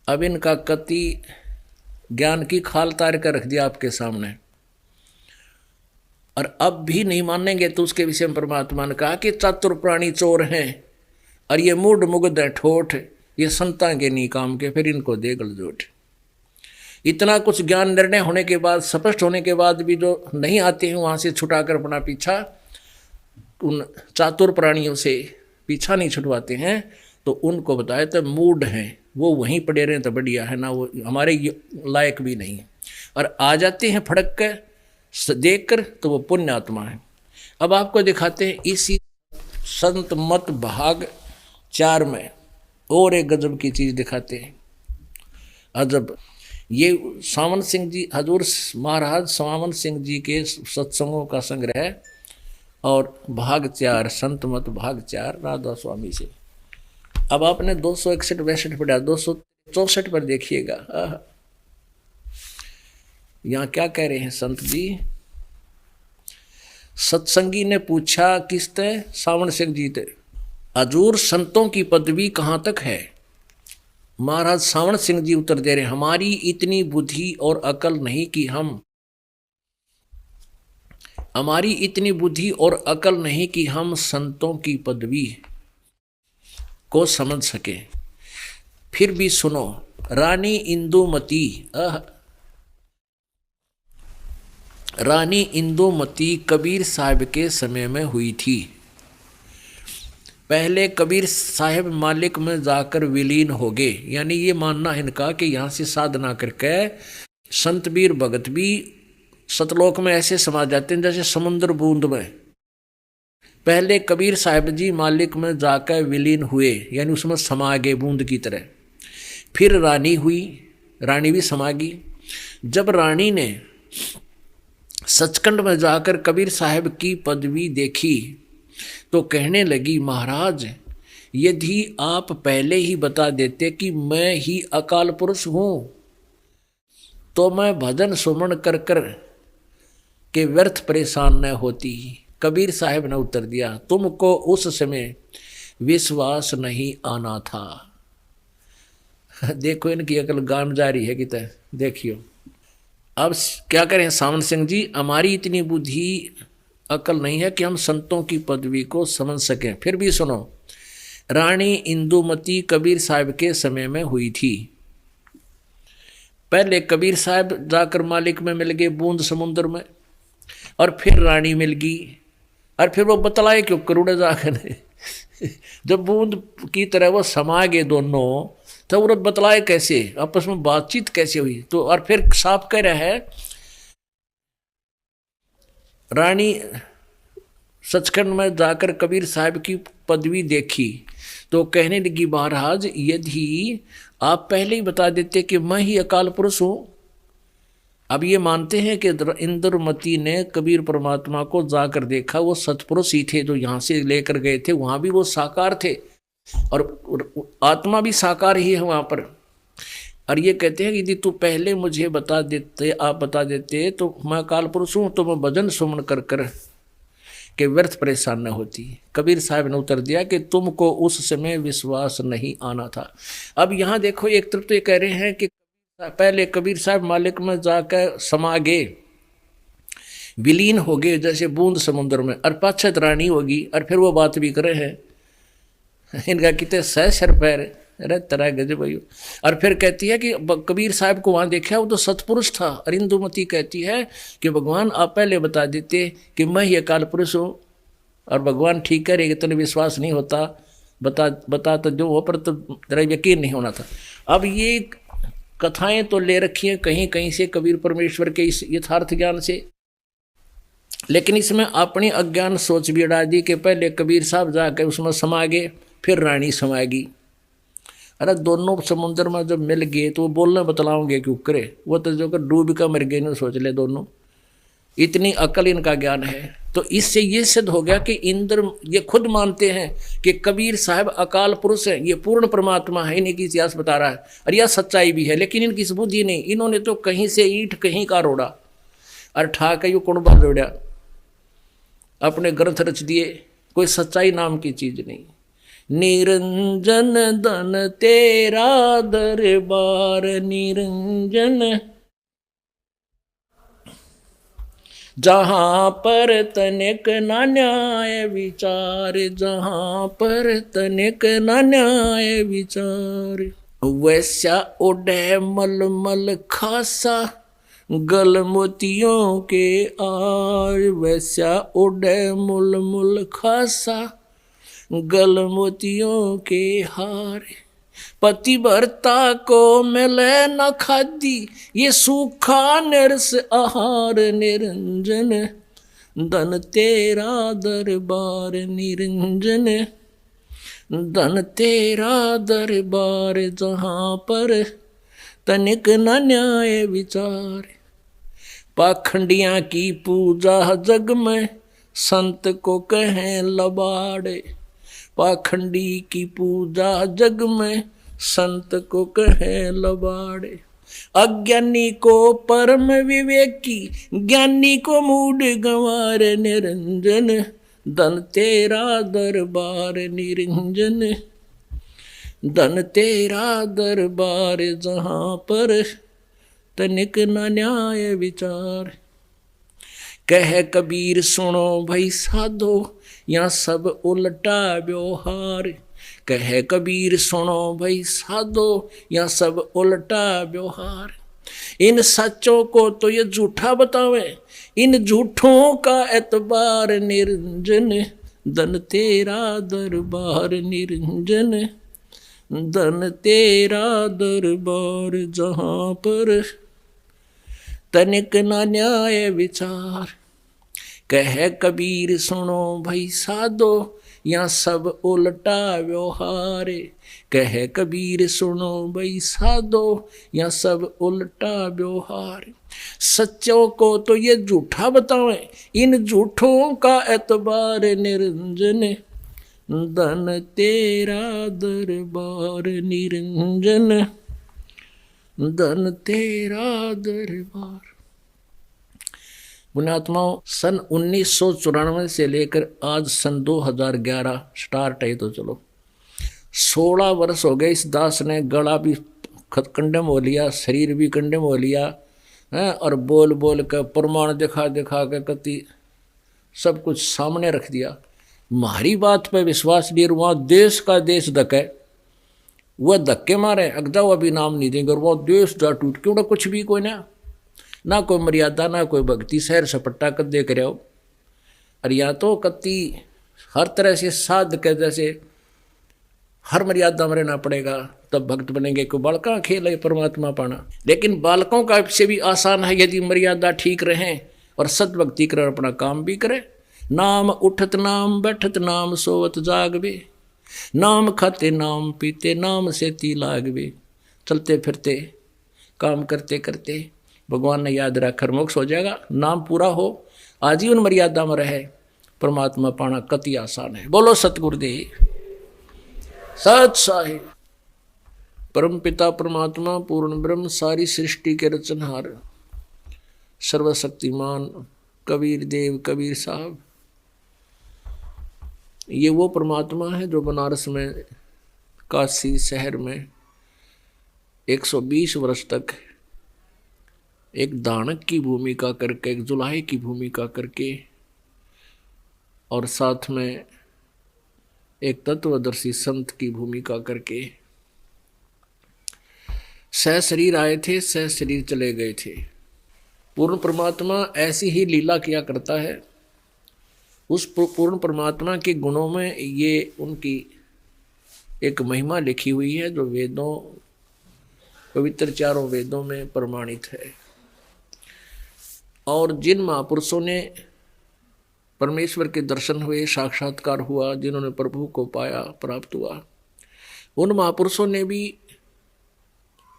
अब इनका कति ज्ञान की खाल तार कर रख दिया आपके सामने, और अब भी नहीं मानेंगे तो उसके विषय में परमात्मा ने कहा कि चातुर प्राणी चोर हैं और ये मूड मुग्ध है ठोठ, ये संता के नहीं काम के, फिर इनको दे गलजोट। इतना कुछ ज्ञान निर्णय होने के बाद, स्पष्ट होने के बाद भी जो नहीं आते हैं वहाँ से छुटाकर अपना पीछा उन चातुर प्राणियों से पीछा नहीं छुटवाते हैं, तो उनको बताया तो मूड हैं, वो वहीं पड़े रहे तो बढ़िया है ना, वो हमारे लायक भी नहीं है। और आ जाते हैं फड़क कर देख कर तो वो पुण्य आत्मा है। अब आपको दिखाते हैं इसी संत मत भाग 4 में और एक गजब की चीज़ दिखाते हैं। अजब, ये सावन सिंह जी, हजूर महाराज सावन सिंह जी के सत्संगों का संग्रह है, और भाग 4 संत मत भाग 4 राधा स्वामी से। अब आपने 261-62 पढ़ा, 264 पर देखिएगा। यहाँ क्या कह रहे हैं संत जी। सत्संगी ने पूछा किसते? सावन सिंह जी थे। हजूर संतों की पदवी कहाँ तक है? महाराज सावन सिंह जी उत्तर दे रहे, हमारी इतनी बुद्धि और अकल नहीं कि हम संतों की पदवी को समझ सके। फिर भी सुनो, रानी इंदुमती कबीर साहब के समय में हुई थी। पहले कबीर साहब मालिक में जाकर विलीन हो गए, यानी ये मानना इनका कि यहाँ से साधना करके संत बीर भगत भी सतलोक में ऐसे समा जाते हैं जैसे समुद्र बूंद में। पहले कबीर साहब जी मालिक में जाकर विलीन हुए, यानी उसमें समा गए बूंद की तरह। फिर रानी हुई, रानी भी समा गई। जब रानी ने सचखंड में जाकर कबीर साहब की पदवी देखी तो कहने लगी, महाराज यदि आप पहले ही बता देते कि मैं ही अकाल पुरुष हूँ तो मैं भजन सुमन कर कर के व्यर्थ परेशान न होती। कबीर साहब ने उत्तर दिया, तुमको उस समय विश्वास नहीं आना था। देखो इनकी अकल गाम जारी है कि देखियो। अब क्या करें सावन सिंह जी, हमारी इतनी बुद्धि अकल नहीं है कि हम संतों की पदवी को समझ सकें। फिर भी सुनो, रानी इंदुमती कबीर साहब के समय में हुई थी। पहले कबीर साहब जाकर मालिक में मिल गए बूंद समुद्र में, और फिर रानी मिल गई, और फिर वो बतलाए क्यों करोड़े जाकर जब बूंद की तरह वो समा गए दोनों, तो वो बतलाए कैसे, आपस में बातचीत कैसे हुई। तो और फिर साफ कह रहा है, रानी सचखंड में जाकर कबीर साहब की पदवी देखी तो कहने लगी, महाराज यदि आप पहले ही बता देते कि मैं ही अकाल पुरुष हूँ। अब ये मानते हैं कि इंद्रमती ने कबीर परमात्मा को जाकर देखा, वो सतपुरुष ही थे जो यहाँ से लेकर गए थे, वहाँ भी वो साकार थे और आत्मा भी साकार ही है वहाँ पर। और ये कहते हैं कि यदि तू पहले मुझे बता देते, आप बता देते तो मैं अकाल पुरुष हूँ तो मैं भजन सुमन कर कर के व्यर्थ परेशान न होती। कबीर साहब ने उत्तर दिया कि तुमको उस समय विश्वास नहीं आना था। अब यहाँ देखो, एक तरफ तो ये कह रहे हैं कि पहले कबीर साहब मालिक में जाकर समा गए, विलीन हो गए जैसे बूंद समुद्र में, और पाछत रानी होगी, और फिर वो बात भी करे हैं। इनका कितने सह सर पैर, अरे तरह गजब भाई। और फिर कहती है कि कबीर साहब को वहाँ देखा, वो तो सतपुरुष था। और इंदुमती कहती है कि भगवान आप पहले बता देते कि मैं ही अकाल पुरुष हूँ, और भगवान ठीक कह रहे, इतने विश्वास नहीं होता, बता तो जो हो, पर तो तेरा यकीन नहीं होना था। अब ये कथाएं तो ले रखी हैं कहीं कहीं से कबीर परमेश्वर के इस यथार्थ ज्ञान से, लेकिन इसमें अपनी अज्ञान सोच भी उड़ा दी कि पहले कबीर साहब जाकर उसमें समा गए, फिर रानी समा गई। अरे दोनों समुद्र में जब मिल गए तो वो बोलना बतलाओगे क्यों करे, वो तो जो कर डूब का मर गए, सोच ले दोनों, इतनी अकल इनका ज्ञान है। तो इससे ये सिद्ध हो गया कि इंद्र ये खुद मानते हैं कि कबीर साहब अकाल पुरुष है, ये पूर्ण परमात्मा है, इन्हीं की इतिहास बता रहा है, और यह सच्चाई भी है। लेकिन इनकी बुद्धि नहीं, इन्होंने तो कहीं से ईंट कहीं का रोड़ा और ठा के यू कुणबा जोड़ा, अपने ग्रंथ रच दिए, कोई सच्चाई नाम की चीज़ नहीं। निरंजन धन तेरा दरबार निरंजन। जहाँ पर तनिक ना न्याय विचार, जहाँ पर तनिक ना न्याय विचार। वैसा उड़े मलमल खासा गल मोतियों के आर, वैसा उड़े मुल खासा गल मोतियों के हार। पतिव्रता को मिले न खादी ये सूखा निरस आहार निरंजन। धन तेरा दरबार निरंजन, धन तेरा दरबार। जहाँ पर तनिक न न्याय विचार। पाखंडियां की पूजा जग में संत को कहें लबाड़े। पाखंडी की पूजा जग में संत को कहें लबाड़े। अज्ञानी को परम विवेकी, ज्ञानी को मूड गंवार निरंजन। धन तेरा दरबार निरंजन, धन तेरा दरबार। जहाँ पर तनिक न न्याय विचार। कह कबीर सुनो भाई साधो यहाँ सब उल्टा व्यवहार। कह कबीर सुनो भाई साधो यहाँ सब उल्टा व्यवहार। इन सच्चों को तो ये झूठा बतावे, इन झूठों का एतबार निरंजन। धन तेरा दरबार निरंजन, धन तेरा दरबार। जहाँ पर तनिक ना न्याय विचार। कह कबीर सुनो भाई साधो यहाँ सब उल्टा व्यवहार। कह कबीर सुनो भाई साधो यहाँ सब उल्टा व्यवहार। सच्चों को तो ये झूठा बतावे, इन झूठों का एतबार निरंजन। धन तेरा दरबार निरंजन, धन तेरा दरबार। पुण्यात्माओं, सन 1994 से लेकर आज सन 2011 स्टार्ट है तो चलो 16 वर्ष हो गए। इस दास ने गला भी कंडम हो लिया, शरीर भी कंडम हो लिया है, और बोल बोल कर प्रमाण दिखा दिखा कर कति सब कुछ सामने रख दिया। हमारी बात पे विश्वास नहीं, वहाँ देश का देश धके वह धक्के मारे अगजाओ अभी नाम नहीं देंगे, और वो देश जा टूट क्यों कुछ भी कोई ना कोई मर्यादा ना कोई भक्ति, शहर सपट्टा कर दे कर। और या तो कति हर तरह से साध के जैसे हर मर्यादा में रहना पड़ेगा तब भक्त बनेंगे। कोई बालका खेल है परमात्मा पाना, लेकिन बालकों का से भी आसान है यदि मर्यादा ठीक रहें और सदभक्ति कर अपना काम भी करे। नाम उठत नाम बैठत नाम सोवत जागवे, नाम खाते नाम पीते नाम से ती लागवे। चलते फिरते काम करते करते भगवान ने याद रखकर मोक्ष हो जाएगा। नाम पूरा हो, आजीवन मर्यादा में रहे, परमात्मा पाना कति आसान है। बोलो सतगुरुदेव सत साहिब। परम पिता परमात्मा पूर्ण ब्रह्म सारी सृष्टि के रचनहार सर्वशक्तिमान कबीर देव कबीर साहब, ये वो परमात्मा है जो बनारस में काशी शहर में 120 वर्ष तक एक दानक की भूमिका करके, एक जुलाहे की भूमिका करके, और साथ में एक तत्वदर्शी संत की भूमिका करके सह शरीर आए थे, सह शरीर चले गए थे। पूर्ण परमात्मा ऐसी ही लीला किया करता है। उस पूर्ण परमात्मा के गुणों में ये उनकी एक महिमा लिखी हुई है जो वेदों, पवित्र चारों वेदों में प्रमाणित है। और जिन महापुरुषों ने परमेश्वर के दर्शन हुए, साक्षात्कार हुआ, जिन्होंने प्रभु को पाया, प्राप्त हुआ, उन महापुरुषों ने भी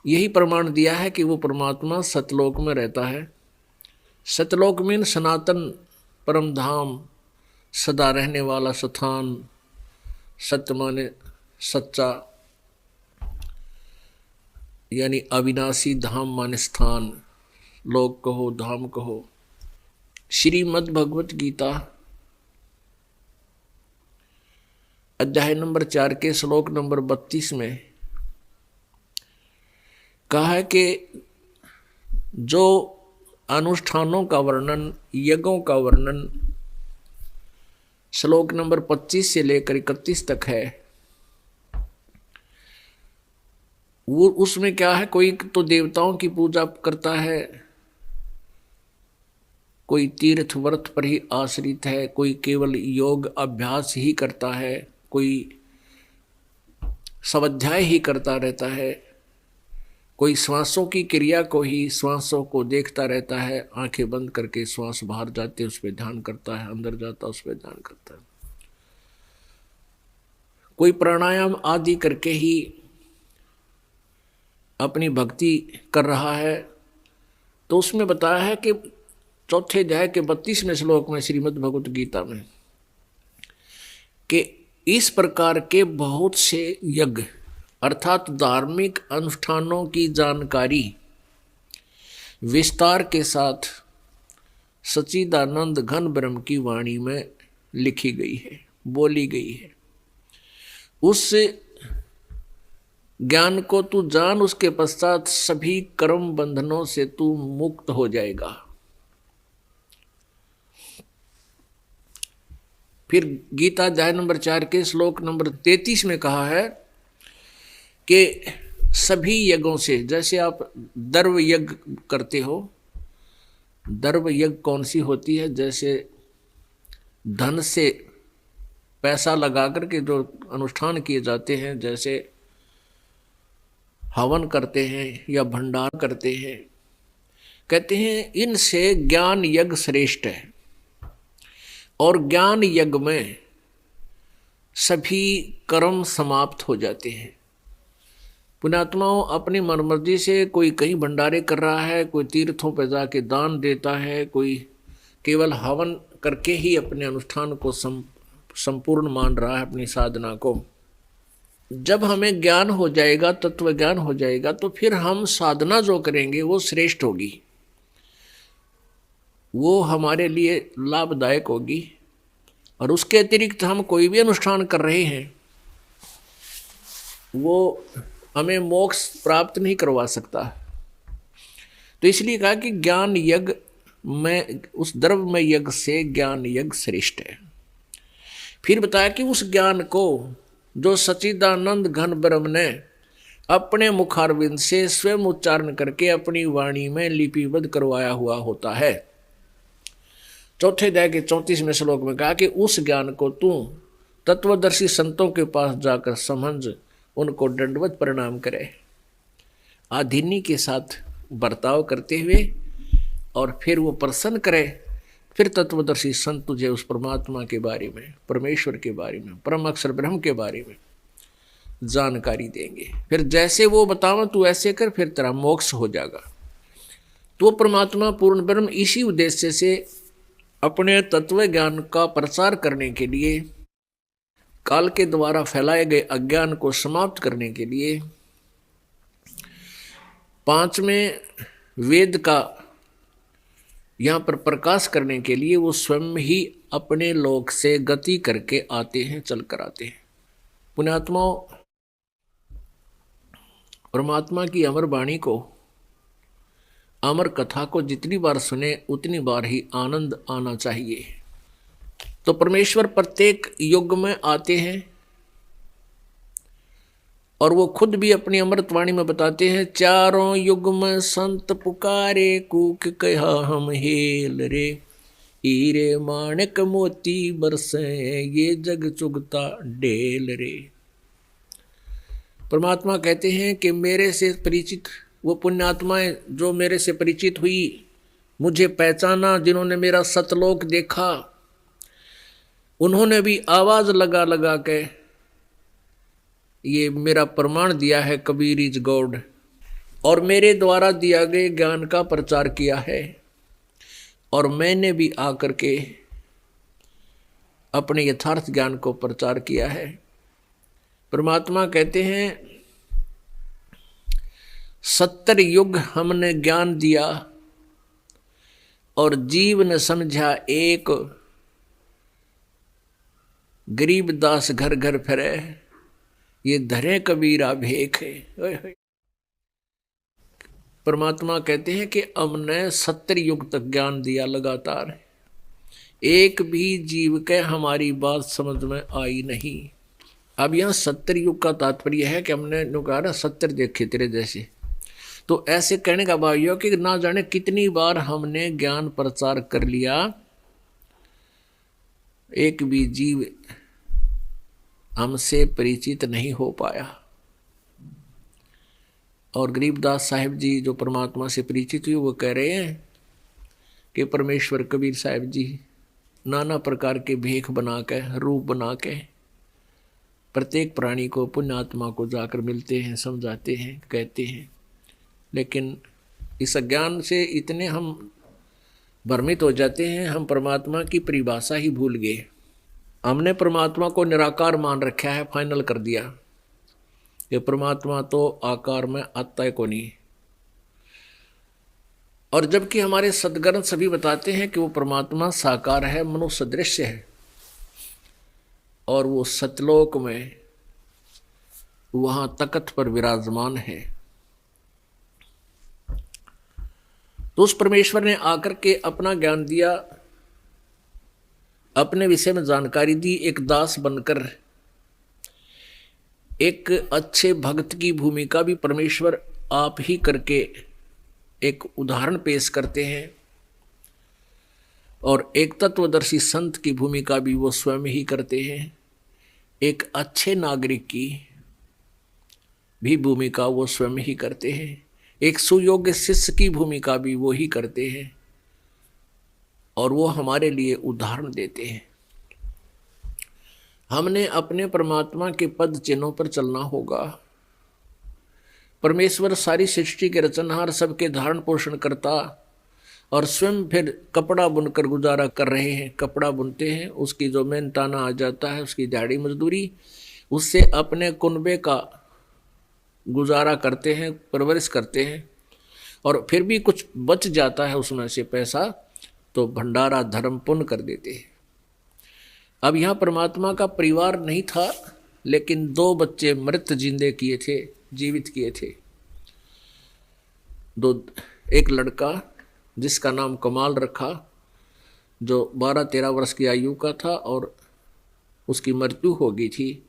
यही प्रमाण दिया है कि वो परमात्मा सतलोक में रहता है। सतलोक में सनातन परम धाम, सदा रहने वाला स्थान, सत्य माने सच्चा, यानी अविनाशी धाम माने स्थान, लोक कहो धाम कहो। श्रीमद् भगवत गीता अध्याय नंबर 4 के श्लोक नंबर 32 में कहा है कि जो अनुष्ठानों का वर्णन, यज्ञों का वर्णन श्लोक नंबर 25 से लेकर 31 तक है, वो उसमें क्या है, कोई तो देवताओं की पूजा करता है, कोई तीर्थ व्रत पर ही आश्रित है, कोई केवल योग अभ्यास ही करता है, कोई स्वाध्याय ही करता रहता है, कोई श्वासों की क्रिया को ही, श्वासों को देखता रहता है, आंखें बंद करके श्वास बाहर जाते उस पर ध्यान करता है, अंदर जाता उस पर ध्यान करता है, कोई प्राणायाम आदि करके ही अपनी भक्ति कर रहा है। तो उसमें बताया है कि चौथे अध्याय के 32वें श्लोक में श्रीमद् भगवत गीता में कि इस प्रकार के बहुत से यज्ञ अर्थात धार्मिक अनुष्ठानों की जानकारी विस्तार के साथ सच्चिदानंद घन ब्रह्म की वाणी में लिखी गई है, बोली गई है। उस ज्ञान को तू जान, उसके पश्चात सभी कर्म बंधनों से तू मुक्त हो जाएगा। फिर गीता अध्याय नंबर 4 के श्लोक नंबर 33 में कहा है कि सभी यज्ञों से, जैसे आप दर्व यज्ञ करते हो, दर्व यज्ञ कौन सी होती है, जैसे धन से पैसा लगा करके जो अनुष्ठान किए जाते हैं, जैसे हवन करते हैं या भंडार करते हैं, कहते हैं इनसे ज्ञान यज्ञ श्रेष्ठ है। और ज्ञान यज्ञ में सभी कर्म समाप्त हो जाते हैं। पुण्यात्माओं, अपनी मनमर्जी से कोई कहीं भंडारे कर रहा है, कोई तीर्थों पर जाके दान देता है, कोई केवल हवन करके ही अपने अनुष्ठान को संपूर्ण मान रहा है, अपनी साधना को। जब हमें ज्ञान हो जाएगा, तत्व ज्ञान हो जाएगा, तो फिर हम साधना जो करेंगे वो श्रेष्ठ होगी, वो हमारे लिए लाभदायक होगी। और उसके अतिरिक्त हम कोई भी अनुष्ठान कर रहे हैं वो हमें मोक्ष प्राप्त नहीं करवा सकता। तो इसलिए कहा कि ज्ञान यज्ञ में, उस द्रव्य में यज्ञ से ज्ञान यज्ञ श्रेष्ठ है। फिर बताया कि उस ज्ञान को जो सच्चिदानंद घन ब्रह्म ने अपने मुखारविंद से स्वयं उच्चारण करके अपनी वाणी में लिपिबद्ध करवाया हुआ होता है। चौथे अध्याय के 34वें श्लोक में कहा कि उस ज्ञान को तू तत्वदर्शी संतों के पास जाकर समझ, उनको दंडवत प्रणाम करे, आधीनी के साथ बर्ताव करते हुए, और फिर वो प्रसन्न करे। फिर तत्वदर्शी संत तुझे उस परमात्मा के बारे में, परमेश्वर के बारे में, परम अक्षर ब्रह्म के बारे में जानकारी देंगे। फिर जैसे वो बतावा तू ऐसे कर, फिर तेरा मोक्ष हो जाएगा। तो परमात्मा पूर्ण ब्रह्म इसी उद्देश्य से अपने तत्व ज्ञान का प्रचार करने के लिए, काल के द्वारा फैलाए गए अज्ञान को समाप्त करने के लिए, 5वें वेद का यहाँ पर प्रकाश करने के लिए वो स्वयं ही अपने लोक से गति करके आते हैं, चल कर आते हैं। पुण्यात्माओं, परमात्मा की अमर वाणी को, अमर कथा को जितनी बार सुने उतनी बार ही आनंद आना चाहिए। तो परमेश्वर प्रत्येक युग में आते हैं और वो खुद भी अपनी अमृतवाणी में बताते हैं, चारों युग में संत पुकारे, कूक कहा हम हेल रे, हीरे माणिक मोती बरसे, ये जग चुगता ढेल रे। परमात्मा कहते हैं कि मेरे से परिचित वो पुण्यात्माएं जो मेरे से परिचित हुई, मुझे पहचाना, जिन्होंने मेरा सतलोक देखा, उन्होंने भी आवाज लगा लगा के ये मेरा प्रमाण दिया है, कबीर इज गॉड, और मेरे द्वारा दिया गए ज्ञान का प्रचार किया है। और मैंने भी आकर के अपने यथार्थ ज्ञान को प्रचार किया है। परमात्मा कहते हैं 70 युग हमने ज्ञान दिया और जीव ने समझा एक, गरीब दास घर घर फिरे, ये धरे कबीरा भेख है। परमात्मा कहते हैं कि हमने 70 युग तक ज्ञान दिया लगातार, एक भी जीव के हमारी बात समझ में आई नहीं। अब यहाँ 70 युग का तात्पर्य है कि हमने कहा ना 70 देखे तेरे जैसे, तो ऐसे कहने का भाव यह कि ना जाने कितनी बार हमने ज्ञान प्रचार कर लिया, एक भी जीव हमसे परिचित नहीं हो पाया। और गरीबदास साहिब जी जो परमात्मा से परिचित हुए वो कह रहे हैं कि परमेश्वर कबीर साहिब जी नाना प्रकार के भेख बना के, रूप बना के प्रत्येक प्राणी को, पुण्यात्मा को जाकर मिलते हैं, समझाते हैं, कहते हैं। लेकिन इस अज्ञान से इतने हम भ्रमित हो जाते हैं, हम परमात्मा की परिभाषा ही भूल गए। हमने परमात्मा को निराकार मान रखा है, फाइनल कर दिया कि परमात्मा तो आकार में आता है को नहीं। और जबकि हमारे सद्ग्रंथ सभी बताते हैं कि वो परमात्मा साकार है, मनुष्य सदृश्य है, और वो सतलोक में वहां तख्त पर विराजमान है। तो उस परमेश्वर ने आकर के अपना ज्ञान दिया, अपने विषय में जानकारी दी, एक दास बनकर एक अच्छे भक्त की भूमिका भी परमेश्वर आप ही करके एक उदाहरण पेश करते हैं, और एक तत्वदर्शी संत की भूमिका भी वो स्वयं ही करते हैं। एक अच्छे नागरिक की भी भूमिका वो स्वयं ही करते हैं, एक सुयोग्य शिष्य की भूमिका भी वो ही करते हैं, और वो हमारे लिए उदाहरण देते हैं। हमने अपने परमात्मा के पद चिन्हों पर चलना होगा। परमेश्वर सारी सृष्टि के रचनहार, सबके धारण पोषण करता, और स्वयं फिर कपड़ा बुनकर गुजारा कर रहे हैं। कपड़ा बुनते हैं, उसकी जो मेहनताना आ जाता है, उसकी दिहाड़ी मजदूरी, उससे अपने कुनबे का गुजारा करते हैं, परवरिश करते हैं, और फिर भी कुछ बच जाता है उसमें से पैसा, तो भंडारा धर्म पुण्य कर देते हैं। अब यहाँ परमात्मा का परिवार नहीं था, लेकिन 2 बच्चे मृत जिंदे किए थे, जीवित किए थे। एक लड़का जिसका नाम कमाल रखा, जो 12-13 वर्ष की आयु का था, और उसकी मृत्यु हो गई थी।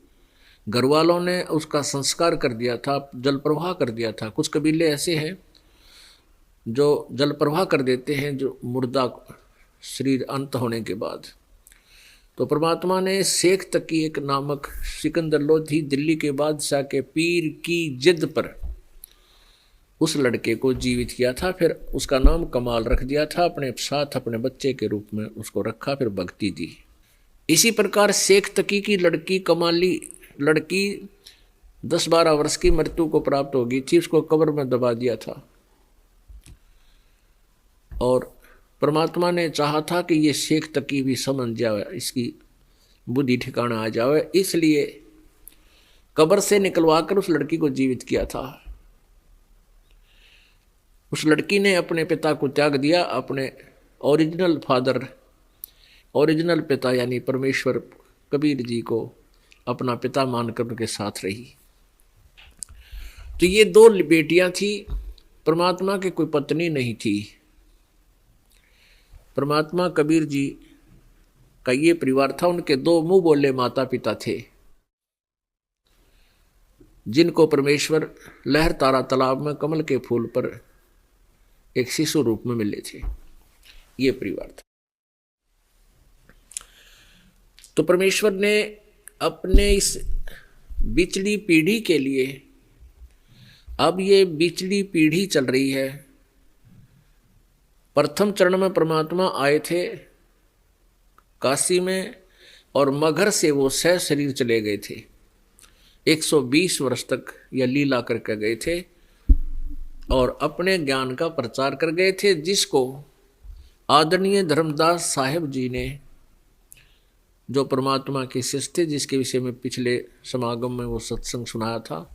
घर वालों ने उसका संस्कार कर दिया था, जल प्रवाह कर दिया था। कुछ कबीले ऐसे हैं जो जल प्रवाह कर देते हैं, जो मुर्दा शरीर अंत होने के बाद। तो परमात्मा ने शेख तकी एक नामक सिकंदर लोधी दिल्ली के बादशाह के पीर की जिद पर उस लड़के को जीवित किया था, फिर उसका नाम कमाल रख दिया था, अपने साथ अपने बच्चे के रूप में उसको रखा, फिर भक्ति दी। इसी प्रकार शेख तकी की लड़की कमाली लड़की 10-12 वर्ष की मृत्यु को प्राप्त हो गई थी, उसको कब्र में दबा दिया था, और परमात्मा ने चाहा था कि ये शेख तकी भी समझ जाए, इसकी बुद्धि ठिकाना आ जाए, इसलिए कब्र से निकलवा कर उस लड़की को जीवित किया था। उस लड़की ने अपने पिता को त्याग दिया, अपने ओरिजिनल फादर, ओरिजिनल पिता यानी परमेश्वर कबीर जी को अपना पिता मानकर उनके साथ रही। तो ये 2 बेटियां थी, परमात्मा की कोई पत्नी नहीं थी। परमात्मा कबीर जी का ये परिवार था, उनके 2 मुंह बोले माता पिता थे, जिनको परमेश्वर लहर तारा तालाब में कमल के फूल पर एक शिशु रूप में मिले थे। ये परिवार था। तो परमेश्वर ने अपने इस बिछड़ी पीढ़ी के लिए, अब ये बिछड़ी पीढ़ी चल रही है। प्रथम चरण में परमात्मा आए थे काशी में, और मगहर से वो सह शरीर चले गए थे। 120 वर्ष तक यह लीला करके गए थे, और अपने ज्ञान का प्रचार कर गए थे, जिसको आदरणीय धर्मदास साहिब जी ने, जो परमात्मा के शिष्य थे, जिसके विषय में पिछले समागम में वो सत्संग सुनाया था,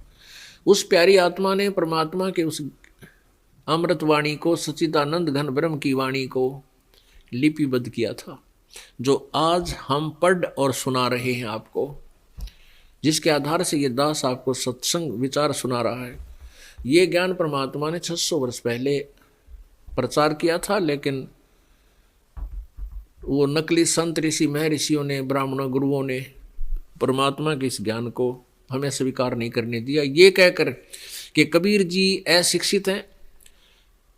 उस प्यारी आत्मा ने परमात्मा के उस अमृत वाणी को, सच्चिदानंद घन ब्रह्म की वाणी को लिपिबद्ध किया था। जो आज हम पढ़ और सुना रहे हैं आपको, जिसके आधार से ये दास आपको सत्संग विचार सुना रहा है, ये ज्ञान परमात्मा ने 600 वर्ष पहले प्रचार किया था। लेकिन वो नकली संत ऋषि महर्षियों ने, ब्राह्मणों गुरुओं ने परमात्मा के इस ज्ञान को हमें स्वीकार नहीं करने दिया, ये कहकर कि कबीर जी अशिक्षित हैं,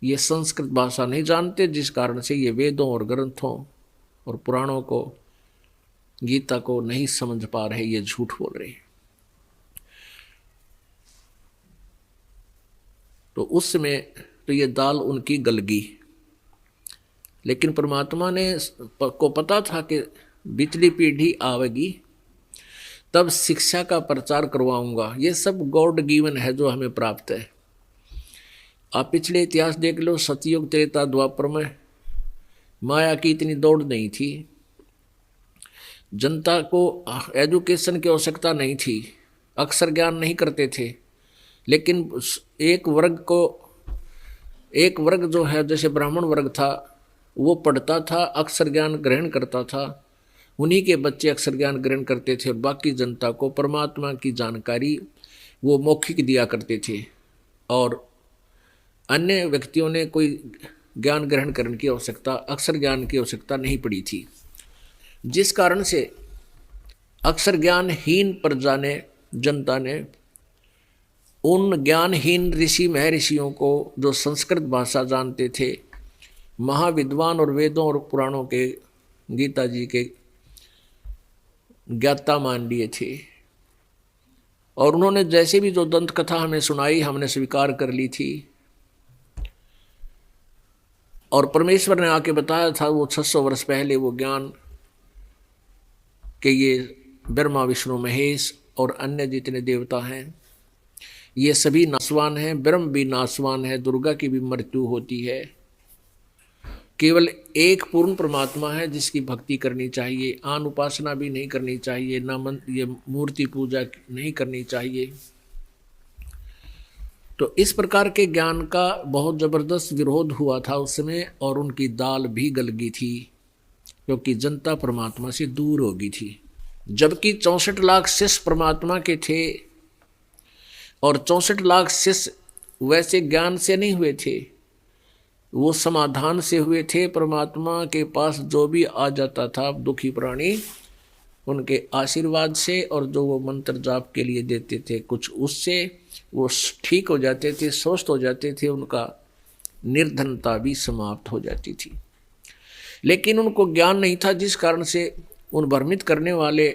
ये संस्कृत भाषा नहीं जानते, जिस कारण से ये वेदों और ग्रंथों और पुराणों को, गीता को नहीं समझ पा रहे, ये झूठ बोल रहे हैं। तो उस समय तो ये दाल उनकी गलगी, लेकिन परमात्मा ने को पता था कि पिछली पीढ़ी आवेगी, तब शिक्षा का प्रचार करवाऊंगा। ये सब गॉड गिवन है जो हमें प्राप्त है। आप पिछले इतिहास देख लो, सतयुग त्रेता द्वापर में माया की इतनी दौड़ नहीं थी, जनता को एजुकेशन की आवश्यकता नहीं थी, अक्षर ज्ञान नहीं करते थे, लेकिन एक वर्ग जो है, जैसे ब्राह्मण वर्ग था, वो पढ़ता था, अक्षर ज्ञान ग्रहण करता था, उन्हीं के बच्चे अक्षर ज्ञान ग्रहण करते थे और बाकी जनता को परमात्मा की जानकारी वो मौखिक दिया करते थे, और अन्य व्यक्तियों ने कोई ज्ञान ग्रहण करने की आवश्यकता, अक्षर ज्ञान की आवश्यकता नहीं पड़ी थी। जिस कारण से अक्षर ज्ञानहीन प्रजा ने, जनता ने उन ज्ञानहीन ऋषि महर्षियों को, जो संस्कृत भाषा जानते थे, महाविद्वान और वेदों और पुराणों के, गीता जी के ज्ञाता मान लिए थे, और उन्होंने जैसे भी जो दंत कथा हमें सुनाई, हमने स्वीकार कर ली थी। और परमेश्वर ने आके बताया था वो 600 वर्ष पहले वो ज्ञान कि ये ब्रह्मा विष्णु महेश और अन्य जितने देवता हैं, ये सभी नाशवान हैं, ब्रह्म भी नाशवान है, दुर्गा की भी मृत्यु होती है, केवल एक पूर्ण परमात्मा है जिसकी भक्ति करनी चाहिए, आन उपासना भी नहीं करनी चाहिए, ना ये मूर्ति पूजा नहीं करनी चाहिए। तो इस प्रकार के ज्ञान का बहुत जबरदस्त विरोध हुआ था उस समय, और उनकी दाल भी गल गई थी, क्योंकि जनता परमात्मा से दूर हो गई थी। जबकि 64 लाख शिष्य परमात्मा के थे, और 64 लाख शिष्य वैसे ज्ञान से नहीं हुए थे, वो समाधान से हुए थे। परमात्मा के पास जो भी आ जाता था दुखी प्राणी, उनके आशीर्वाद से, और जो वो मंत्र जाप के लिए देते थे कुछ, उससे वो ठीक हो जाते थे, स्वस्थ हो जाते थे, उनका निर्धनता भी समाप्त हो जाती थी। लेकिन उनको ज्ञान नहीं था, जिस कारण से उन भ्रमित करने वाले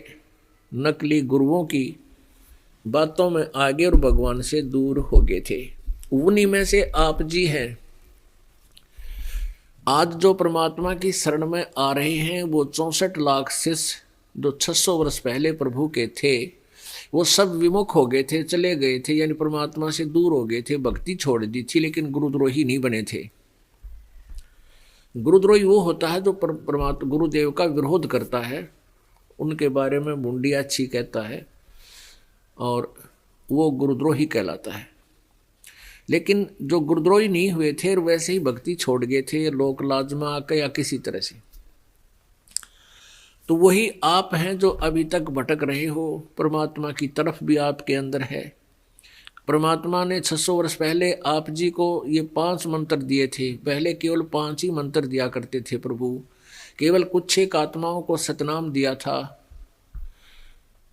नकली गुरुओं की बातों में आगे और भगवान से दूर हो गए थे। उन्हीं में से आप जी हैं। आज जो परमात्मा की शरण में आ रहे हैं, वो 64 लाख शिष्य जो 600 वर्ष पहले प्रभु के थे, वो सब विमुख हो गए थे, चले गए थे, यानी परमात्मा से दूर हो गए थे, भक्ति छोड़ दी थी, लेकिन गुरुद्रोही नहीं बने थे। गुरुद्रोही वो होता है जो परमात्मा गुरुदेव का विरोध करता है, उनके बारे में मुंडी अच्छी कहता है, और वो गुरुद्रोही कहलाता है। लेकिन जो गुरुद्रोही नहीं हुए थे, वैसे ही भक्ति छोड़ गए थे, लोक लाज में आकर या किसी तरह से, तो वही आप हैं जो अभी तक भटक रहे हो। परमात्मा की तरफ भी आपके अंदर है। परमात्मा ने 600 वर्ष पहले आप जी को ये 5 मंत्र दिए थे। पहले केवल 5 ही मंत्र दिया करते थे प्रभु, केवल कुछ एक आत्माओं को सतनाम दिया था,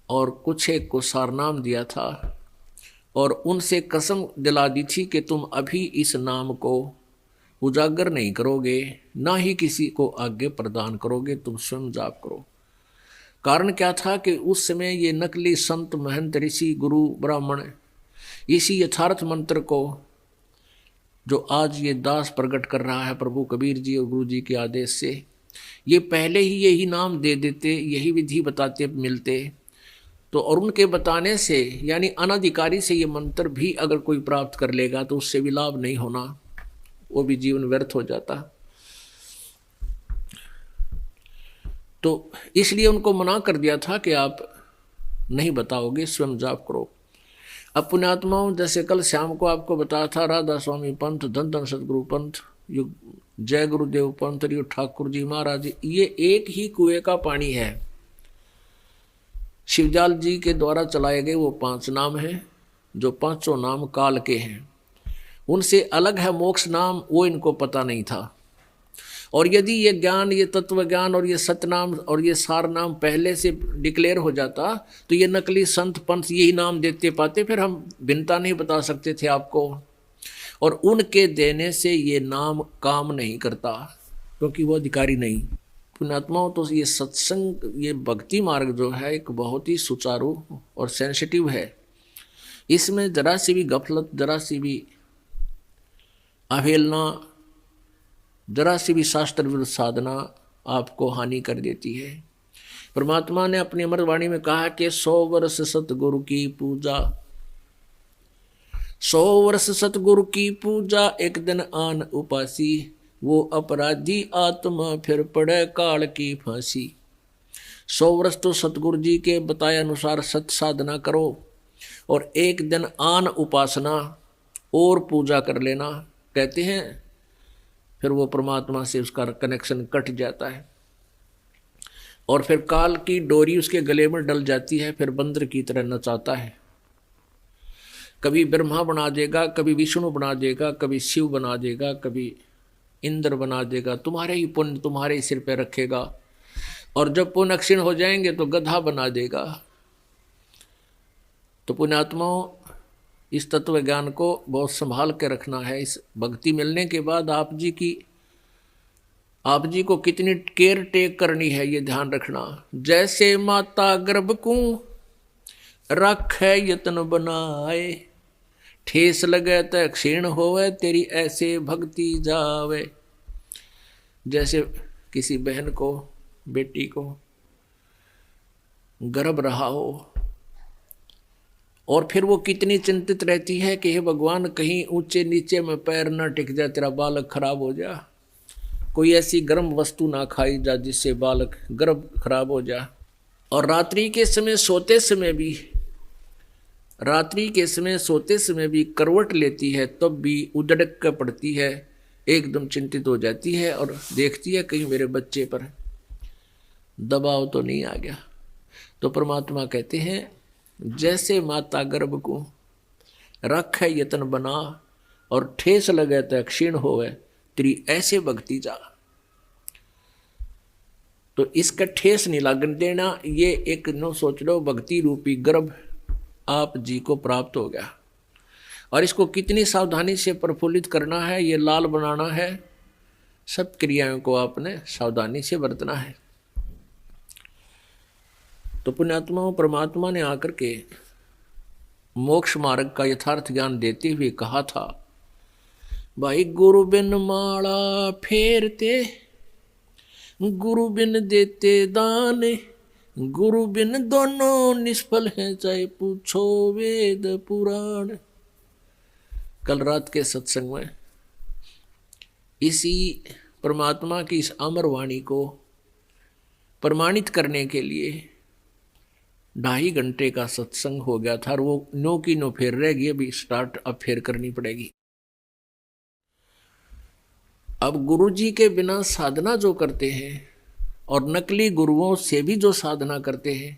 और कुछ एक को सारनाम दिया था, और उनसे कसम दिला दी थी कि तुम अभी इस नाम को उजागर नहीं करोगे, ना ही किसी को आगे प्रदान करोगे, तुम स्वयं जाप करो। कारण क्या था कि उस समय ये नकली संत महंत ऋषि गुरु ब्राह्मण इसी यथार्थ मंत्र को, जो आज ये दास प्रकट कर रहा है प्रभु कबीर जी और गुरु जी के आदेश से, ये पहले ही यही नाम दे देते, यही विधि बताते मिलते, तो और उनके बताने से, यानी अनाधिकारी से ये मंत्र भी अगर कोई प्राप्त कर लेगा तो उससे भी लाभ नहीं होना, वो भी जीवन व्यर्थ हो जाता। तो इसलिए उनको मना कर दिया था कि आप नहीं बताओगे, स्वयं जाप करो। अब पुण्यात्माओं, जैसे कल शाम को आपको बताया था, राधा स्वामी पंथ, धन धन सदगुरु पंथ, जय गुरुदेव पंतरी ठाकुर जी महाराज, ये एक ही कुएं का पानी है। शिवजाल जी के द्वारा चलाए गए वो 5 नाम हैं, जो 5 नाम काल के हैं। उनसे अलग है मोक्ष नाम, वो इनको पता नहीं था। और यदि ये ज्ञान, ये तत्व ज्ञान और ये सतनाम और ये सार नाम पहले से डिक्लेयर हो जाता तो ये नकली संत पंथ यही नाम देते पाते, फिर हम भिन्नता नहीं बता सकते थे आपको। और उनके देने से ये नाम काम नहीं करता, क्योंकि वो अधिकारी नहीं। पुण्यात्माओं, तो ये सत्संग, ये भक्ति मार्ग जो है एक बहुत ही सुचारू और सेंसिटिव है। इसमें जरा सी भी गफलत, जरा सी भी अवहेलना, जरा सी भी शास्त्र विरुद्ध साधना आपको हानि कर देती है। परमात्मा ने अपनी अमरवाणी में कहा कि 100 वर्ष सतगुरु की पूजा, 100 वर्ष सतगुरु की पूजा, एक दिन आन उपासी, वो अपराधी आत्मा फिर पड़े काल की फांसी। 100 वर्ष तो सतगुरु जी के बताए अनुसार सत साधना करो, और एक दिन आन उपासना और पूजा कर लेना, कहते हैं फिर वो परमात्मा से उसका कनेक्शन कट जाता है, और फिर काल की डोरी उसके गले में डल जाती है, फिर बंदर की तरह नचाता है। कभी ब्रह्मा बना देगा, कभी विष्णु बना देगा, कभी शिव बना देगा, कभी इंद्र बना देगा, तुम्हारे ही पुण्य तुम्हारे ही सिर पे रखेगा। और जब पुण्य क्षीण हो जाएंगे तो गधा बना देगा। तो पुण्यात्माओं, इस तत्व ज्ञान को बहुत संभाल के रखना है। इस भक्ति मिलने के बाद आप जी को कितनी केयर टेक करनी है, ये ध्यान रखना। जैसे माता गर्भ को रखे यत्न बनाए, ठेस लगे त क्षीण होवे, तेरी ऐसे भक्ति जावे। जैसे किसी बहन को, बेटी को गर्भ रहा हो, और फिर वो कितनी चिंतित रहती है कि हे भगवान, कहीं ऊंचे नीचे में पैर ना टिक जाए, तेरा बालक खराब हो जा, कोई ऐसी गर्म वस्तु ना खाई जा जिससे बालक गर्भ खराब हो जा। और रात्रि के समय सोते समय भी करवट लेती है, तब भी उदड़क कर पड़ती है, एकदम चिंतित हो जाती है और देखती है कहीं मेरे बच्चे पर दबाव तो नहीं आ गया। तो परमात्मा कहते हैं, जैसे माता गर्भ को रख है यतन बना, और ठेस लगे तो क्षीण होवे, तेरी ऐसे भक्ति जा। तो इसका ठेस नहीं लगन देना, ये एक नो सोच लो भक्ति रूपी गर्भ आप जी को प्राप्त हो गया। और इसको कितनी सावधानी से प्रफुल्लित करना है, ये लाल बनाना है, सब क्रियाओं को आपने सावधानी से बरतना है। तो पुण्यात्माओं, परमात्मा ने आकर के मोक्ष मार्ग का यथार्थ ज्ञान देते हुए कहा था, भाई गुरु बिन माला फेरते, गुरु बिन देते दान, गुरु बिन दोनों निष्फल हैं, चाहे पूछो वेद पुराण। कल रात के सत्संग में इसी परमात्मा की इस अमर वाणी को प्रमाणित करने के लिए 2.5 घंटे का सत्संग हो गया था, और वो नो की नो फेर रह गई, अभी स्टार्ट अब फेर करनी पड़ेगी। अब गुरु जी के बिना साधना जो करते हैं, और नकली गुरुओं से भी जो साधना करते हैं,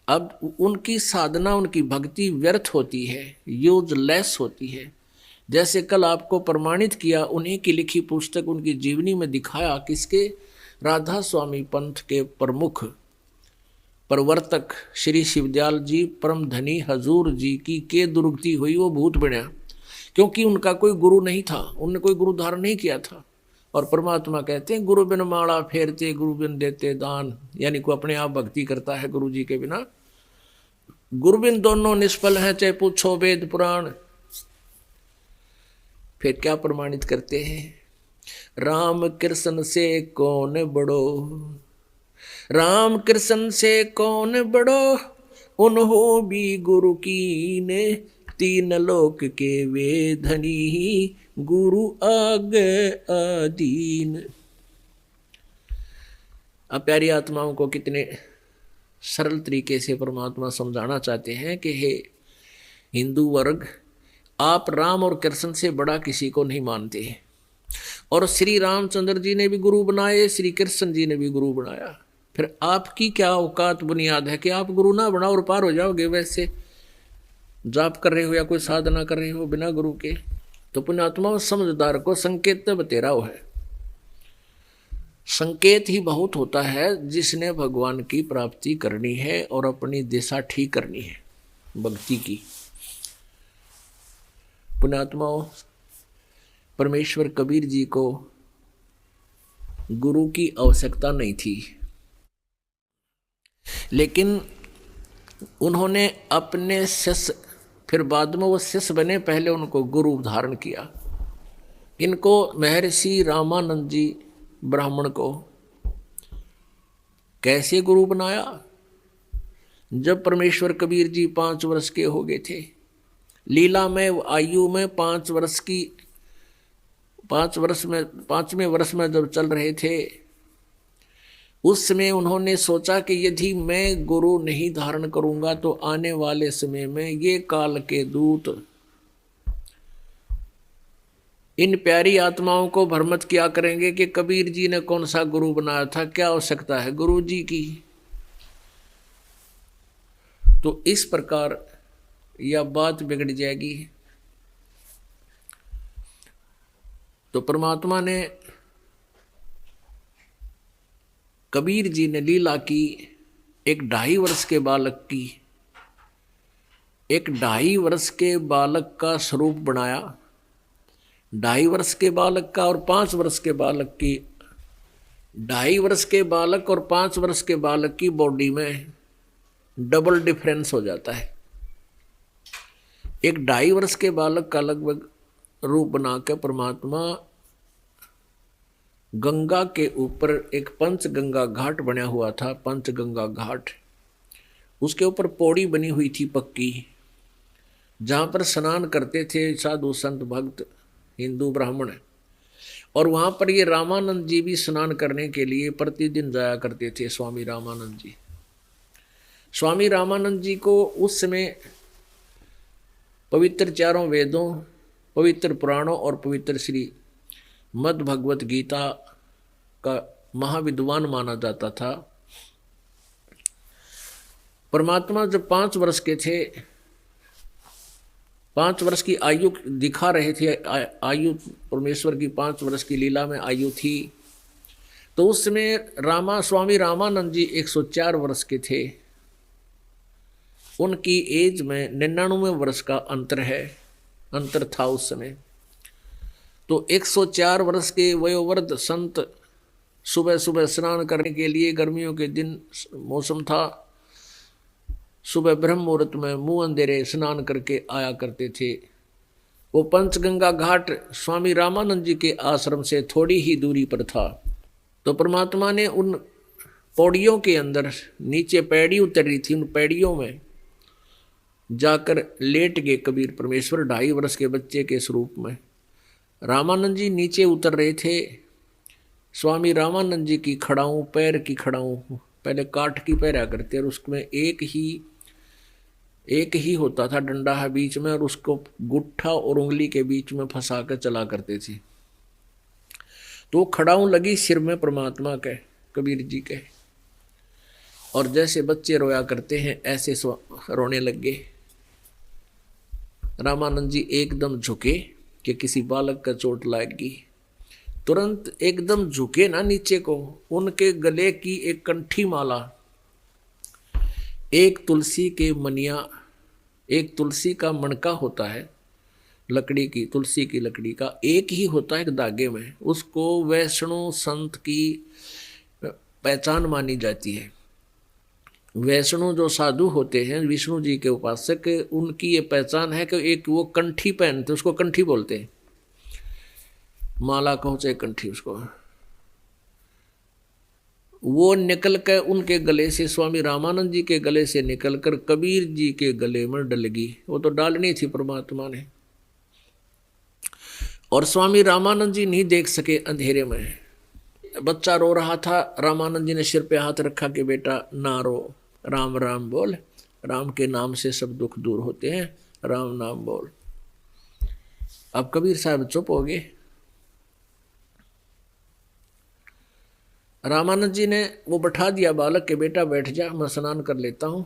अब उनकी साधना, उनकी भक्ति व्यर्थ होती है, यूजलेस होती है। जैसे कल आपको प्रमाणित किया, उन्हीं की लिखी पुस्तक उनकी जीवनी में दिखाया, किसके, राधा स्वामी पंथ के प्रमुख प्रवर्तक श्री शिवदयाल जी परम धनी हजूर जी की के दुर्गति हुई, वो भूत बना, क्योंकि उनका कोई गुरु नहीं था, उनने कोई गुरु धारण नहीं किया था। और परमात्मा कहते हैं, गुरु बिन माला फेरते, गुरु बिन देते दान, यानी को अपने आप भक्ति करता है गुरु जी के बिना। गुरु बिन दोनों निष्फल हैं, चाहे पूछो वेद पुराण। फिर क्या प्रमाणित करते हैं, राम कृष्ण से कौन बड़ो, राम कृष्ण से कौन बड़ो, उन्हों भी गुरु की ने, 3 लोक के वे धनी, गुरु आगे आदीन। अब प्यारी आत्माओं को कितने सरल तरीके से परमात्मा समझाना चाहते हैं कि हे हिंदू वर्ग, आप राम और कृष्ण से बड़ा किसी को नहीं मानते, और श्री रामचंद्र जी ने भी गुरु बनाए, श्री कृष्ण जी ने भी गुरु बनाया। फिर आपकी क्या औकात बुनियाद है कि आप गुरु ना बनाओ और पार हो जाओगे? वैसे जाप कर रहे हो या कोई साधना कर रहे हो बिना गुरु के। तो पुण्यात्मा समझदार को संकेत बतेरा हो है। संकेत ही बहुत होता है जिसने भगवान की प्राप्ति करनी है और अपनी दिशा ठीक करनी है भक्ति की। पुण्यात्माओं, परमेश्वर कबीर जी को गुरु की आवश्यकता नहीं थी, लेकिन उन्होंने अपने शिष्य, फिर बाद में वो शिष्य बने, पहले उनको गुरु धारण किया। इनको महर्षि रामानंद जी ब्राह्मण को कैसे गुरु बनाया? जब परमेश्वर कबीर जी 5 वर्ष के हो गए थे, लीला में आयु में 5 वर्ष की, 5वें वर्ष में जब चल रहे थे, उस समय उन्होंने सोचा कि यदि मैं गुरु नहीं धारण करूंगा तो आने वाले समय में ये काल के दूत इन प्यारी आत्माओं को भ्रमित किया करेंगे कि कबीर जी ने कौन सा गुरु बनाया था, क्या आवश्यकता है गुरु जी की। तो इस प्रकार यह बात बिगड़ जाएगी। तो परमात्मा ने, कबीर जी ने लीला की, एक 2.5 वर्ष के बालक की, एक 2.5 वर्ष के बालक का स्वरूप बनाया। 2.5 वर्ष के बालक का और 5 वर्ष के बालक की, 2.5 वर्ष के बालक और 5 वर्ष के बालक की बॉडी में डबल डिफरेंस हो जाता है। एक 2.5 वर्ष के बालक का लगभग रूप बनाकर परमात्मा गंगा के ऊपर एक पंचगंगा घाट बना हुआ था, पंचगंगा घाट, उसके ऊपर पौड़ी बनी हुई थी पक्की, जहाँ पर स्नान करते थे साधु संत भक्त हिंदू ब्राह्मण। और वहाँ पर ये रामानंद जी भी स्नान करने के लिए प्रतिदिन जाया करते थे। स्वामी रामानंद जी, स्वामी रामानंद जी को उस समय पवित्र 4 वेदों, पवित्र पुराणों और पवित्र श्री मद् भगवत गीता का महाविद्वान माना जाता था। परमात्मा जब 5 वर्ष के थे, 5 वर्ष की आयु दिखा रहे थे, आयु परमेश्वर की 5 वर्ष की लीला में आयु थी, तो उस समय स्वामी रामानंद जी 104 वर्ष के थे। उनकी एज में 99 वर्ष का अंतर था उस समय। तो 104 वर्ष के वयोवृद्ध संत सुबह सुबह स्नान करने के लिए, गर्मियों के दिन मौसम था, सुबह ब्रह्म मुहूर्त में मुंह अंधेरे स्नान करके आया करते थे। वो पंचगंगा घाट स्वामी रामानंद जी के आश्रम से थोड़ी ही दूरी पर था। तो परमात्मा ने उन पौड़ियों के अंदर, नीचे पैड़ी उतर रही थी, उन पैड़ियों में जाकर लेट गए कबीर परमेश्वर 2.5 वर्ष के बच्चे के स्वरूप में। रामानंद जी नीचे उतर रहे थे। स्वामी रामानंद जी की खड़ाऊं, पैर की खड़ाऊं पहले काठ की पैरा करते, और उसमें एक ही होता था, डंडा है बीच में, और उसको गुट्ठा और उंगली के बीच में फंसा कर चला करते थे। तो खड़ाऊं लगी सिर में परमात्मा के, कबीर जी के, और जैसे बच्चे रोया करते हैं ऐसे रोने लग गए। रामानंद जी एकदम झुके कि किसी बालक का चोट लगेगी। तुरंत एकदम झुके ना नीचे को, उनके गले की एक कंठी माला, एक तुलसी के मनिया, एक तुलसी का मणका होता है लकड़ी की, तुलसी की लकड़ी का एक ही होता है एक धागे में, उसको वैष्णव संत की पहचान मानी जाती है। वैष्णव जो साधु होते हैं, विष्णु जी के उपासक, उनकी ये पहचान है कि एक वो कंठी पहनते, उसको कंठी बोलते हैं, माला कहो चाहे कंठी, उसको वो निकल कर उनके गले से, स्वामी रामानंद जी के गले से निकल कर कबीर जी के गले में डल गई। वो तो डालनी थी परमात्मा ने, और स्वामी रामानंद जी नहीं देख सके अंधेरे में। बच्चा रो रहा था, रामानंद जी ने सिर पे हाथ रखा कि बेटा ना रो, राम राम बोल, राम के नाम से सब दुख दूर होते हैं, राम नाम बोल। अब कबीर साहब चुप हो गए। रामानंद जी ने वो बैठा दिया बालक के, बेटा बैठ जा, मैं स्नान कर लेता हूँ,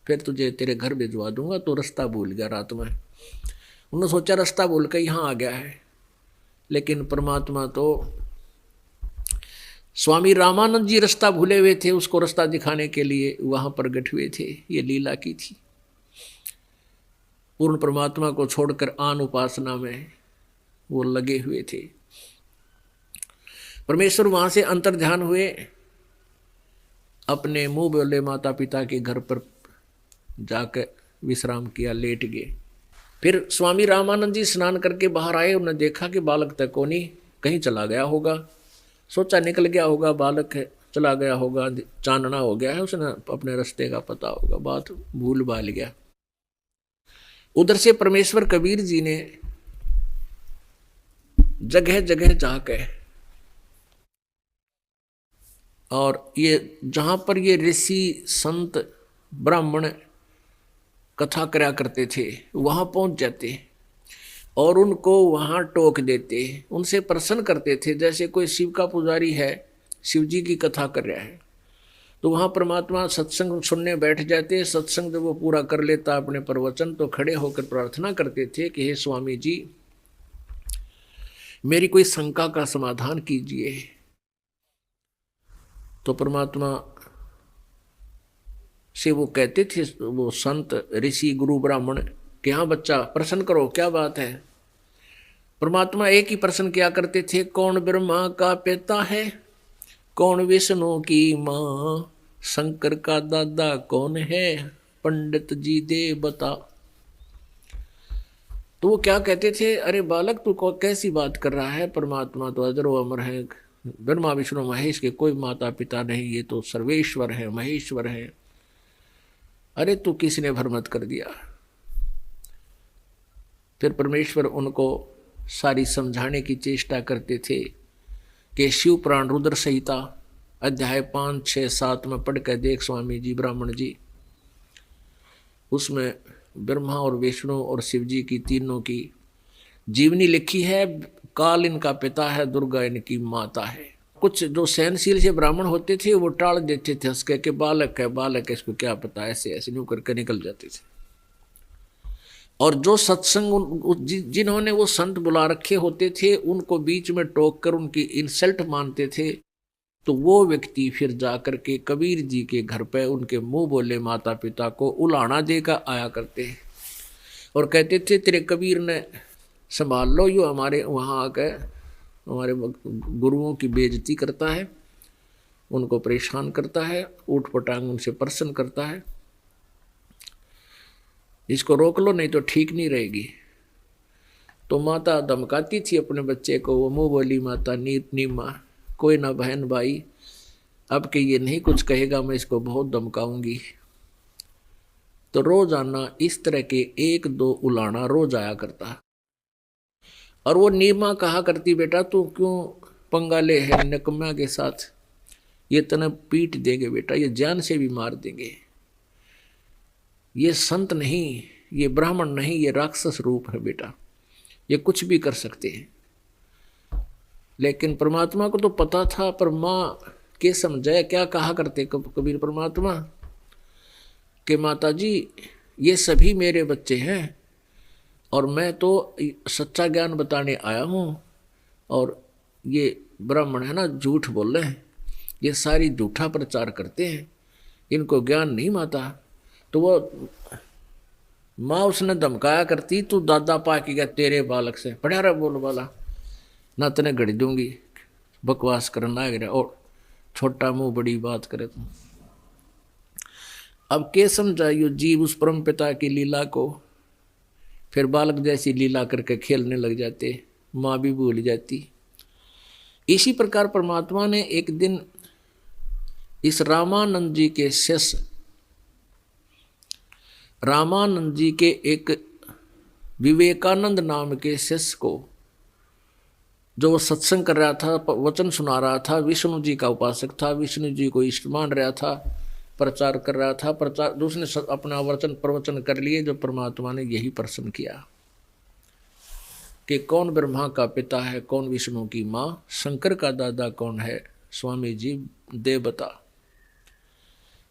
फिर तुझे तेरे घर भिजवा दूंगा। तो रास्ता भूल गया रात में। उन्होंने सोचा रास्ता भूल कर यहाँ आ गया है, लेकिन परमात्मा तो, स्वामी रामानंद जी रास्ता भूले हुए थे, उसको रास्ता दिखाने के लिए वहां प्रगट हुए थे। ये लीला की थी। पूर्ण परमात्मा को छोड़कर आन उपासना में वो लगे हुए थे। परमेश्वर वहां से अंतर ध्यान हुए, अपने मुंह बोले माता पिता के घर पर जाकर विश्राम किया, लेट गए। फिर स्वामी रामानंद जी स्नान करके बाहर आए, उन्होंने देखा कि बालक तक को नहीं, कहीं चला गया होगा। सोचा निकल गया होगा, बालक है, चला गया होगा, चांदना हो गया है, उसने अपने रास्ते का पता होगा, बात भूल भाल गया। उधर से परमेश्वर कबीर जी ने जगह जगह जाके, और ये जहां पर ये ऋषि संत ब्राह्मण कथा करा करते थे वहां पहुंच जाते और उनको वहां टोक देते, उनसे प्रसन्न करते थे। जैसे कोई शिव का पुजारी है, शिव जी की कथा कर रहा है, तो वहां परमात्मा सत्संग सुनने बैठ जाते। सत्संग जब वो पूरा कर लेता अपने प्रवचन, तो खड़े होकर प्रार्थना करते थे कि हे स्वामी जी, मेरी कोई शंका का समाधान कीजिए। तो परमात्मा से वो कहते थे, वो संत ऋषि गुरु ब्राह्मण, कि हाँ बच्चा प्रश्न करो, क्या बात है। परमात्मा एक ही प्रश्न किया करते थे, कौन ब्रह्मा का पिता है, कौन विष्णु की माँ, शंकर का दादा कौन है, पंडित जी दे बता। तो वो क्या कहते थे, अरे बालक तू कैसी बात कर रहा है, परमात्मा तो अजरो अमर है, ब्रह्मा विष्णु महेश के कोई माता पिता नहीं, ये तो सर्वेश्वर है, महेश्वर है। अरे तू किसने भ्रमित कर दिया। फिर परमेश्वर उनको सारी समझाने की चेष्टा करते थे कि शिव पुराण रुद्र संहिता अध्याय 5, 6, 7 में पढ़ कर देख स्वामी जी ब्राह्मण जी, उसमें ब्रह्मा और विष्णु और शिव जी की तीनों की जीवनी लिखी है। काल इनका पिता है, दुर्गा इनकी माता है। कुछ जो सहनशील से ब्राह्मण होते थे वो टाल देते थे, हंस के बालक है, बालक है, इसको क्या पता, ऐसे ऐसे न्यू करके निकल जाते थे। और जो सत्संग जिन्होंने वो संत बुला रखे होते थे, उनको बीच में टोक कर उनकी इंसल्ट मानते थे, तो वो व्यक्ति फिर जाकर के कबीर जी के घर पे उनके मुंह बोले माता पिता को उलाना देकर आया करते हैं और कहते थे, तेरे कबीर ने संभाल लो, यो हमारे वहाँ आकर हमारे गुरुओं की बेइज्जती करता है, उनको परेशान करता है, ऊट पटांग उनसे प्रसन्न करता है, इसको रोक लो नहीं तो ठीक नहीं रहेगी। तो माता धमकाती थी अपने बच्चे को, वो मुँह बोली माता नीत माँ, कोई ना बहन भाई, अब के ये नहीं कुछ कहेगा, मैं इसको बहुत धमकाऊंगी। तो रोज आना इस तरह के 1-2 उलाना रोज आया करता। और वो नीमा कहा करती, बेटा तू क्यों पंगा ले है निकम्मा के साथ, ये तना पीट देंगे बेटा, ये जान से भी मार देंगे, ये संत नहीं, ये ब्राह्मण नहीं, ये राक्षस रूप है बेटा, ये कुछ भी कर सकते हैं। लेकिन परमात्मा को तो पता था, पर माँ के समझाया, क्या कहा करते कबीर परमात्मा के, माता जी ये सभी मेरे बच्चे हैं और मैं तो सच्चा ज्ञान बताने आया हूँ, और ये ब्राह्मण है ना झूठ बोल रहे हैं, ये सारी झूठा प्रचार करते हैं, इनको ज्ञान नहीं माता। तो वो माँ उसने धमकाया करती, तू दादा पा के गया तेरे बालक से, पढ़ा रहा बोल वाला ना, तने घड़ी दूंगी, बकवास करना है और छोटा मुंह बड़ी बात करे तुम। अब के समझाइयो जीव उस परम पिता की लीला को, फिर बालक जैसी लीला करके खेलने लग जाते, माँ भी भूल जाती। इसी प्रकार परमात्मा ने एक दिन इस रामानंद जी के शिष्य, रामानंद जी के एक विवेकानंद नाम के शिष्य को, जो वो सत्संग कर रहा था, वचन सुना रहा था, विष्णु जी का उपासक था, विष्णु जी को इष्ट मान रहा था, प्रचार कर रहा था, प्रचार दूसरे अपना वचन प्रवचन कर लिए, जो परमात्मा ने यही प्रश्न किया कि कौन ब्रह्मा का पिता है, कौन विष्णु की माँ, शंकर का दादा कौन है, स्वामी जी दे बता।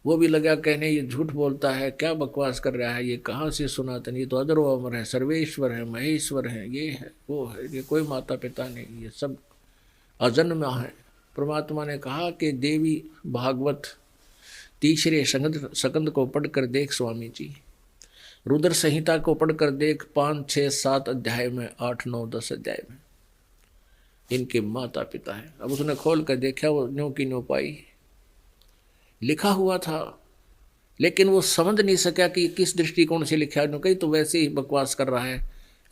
वो भी लगा कहने ये झूठ बोलता है, क्या बकवास कर रहा है, ये कहाँ से सनातन, ये तो अजर व अमर है, सर्वेश्वर है, महेश्वर है, ये है वो है, ये कोई माता पिता नहीं, ये सब अजन्मा है। परमात्मा ने कहा कि देवी भागवत तीसरे सकंद को पढ़कर देख स्वामी जी, रुद्र संहिता को पढ़कर देख 5, 6, 7 अध्याय में, 8, 9, 10 अध्याय में इनके माता पिता है। अब उसने खोल कर देखा, वो न्यों की न्यों पाई लिखा हुआ था, लेकिन वो समझ नहीं सका कि किस दृष्टिकोण से लिखा है। कहीं तो वैसे ही बकवास कर रहा है,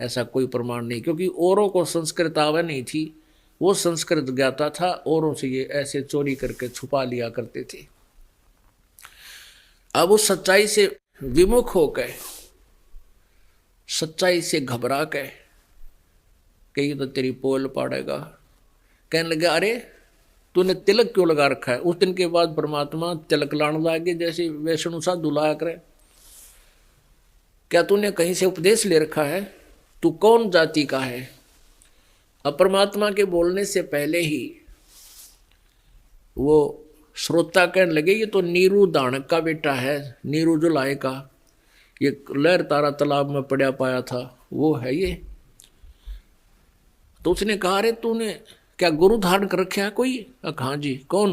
ऐसा कोई प्रमाण नहीं, क्योंकि औरों को संस्कृत आवा नहीं थी, वो संस्कृत ज्ञाता था, औरों से ये ऐसे चोरी करके छुपा लिया करते थे। अब उस सच्चाई से विमुख हो गए, सच्चाई से घबरा गए कि तो तेरी पोल पाड़ेगा। कहने लगे अरे तूने तिलक क्यों लगा रखा है। उस दिन के बाद परमात्मा तिलक लाने लागे, जैसे वैष्णु साधु लाया करे। क्या तूने कहीं से उपदेश ले रखा है, तू कौन जाति का है। अब परमात्मा के बोलने से पहले ही वो श्रोता कहने लगे ये तो नीरू दानक का बेटा है, नीरू जुलाए का, ये लहर तारा तालाब में पड़ा पाया था, वो है ये। तो उसने कहा अरे तूने क्या गुरु धारण कर रखा है कोई। हाँ जी। कौन।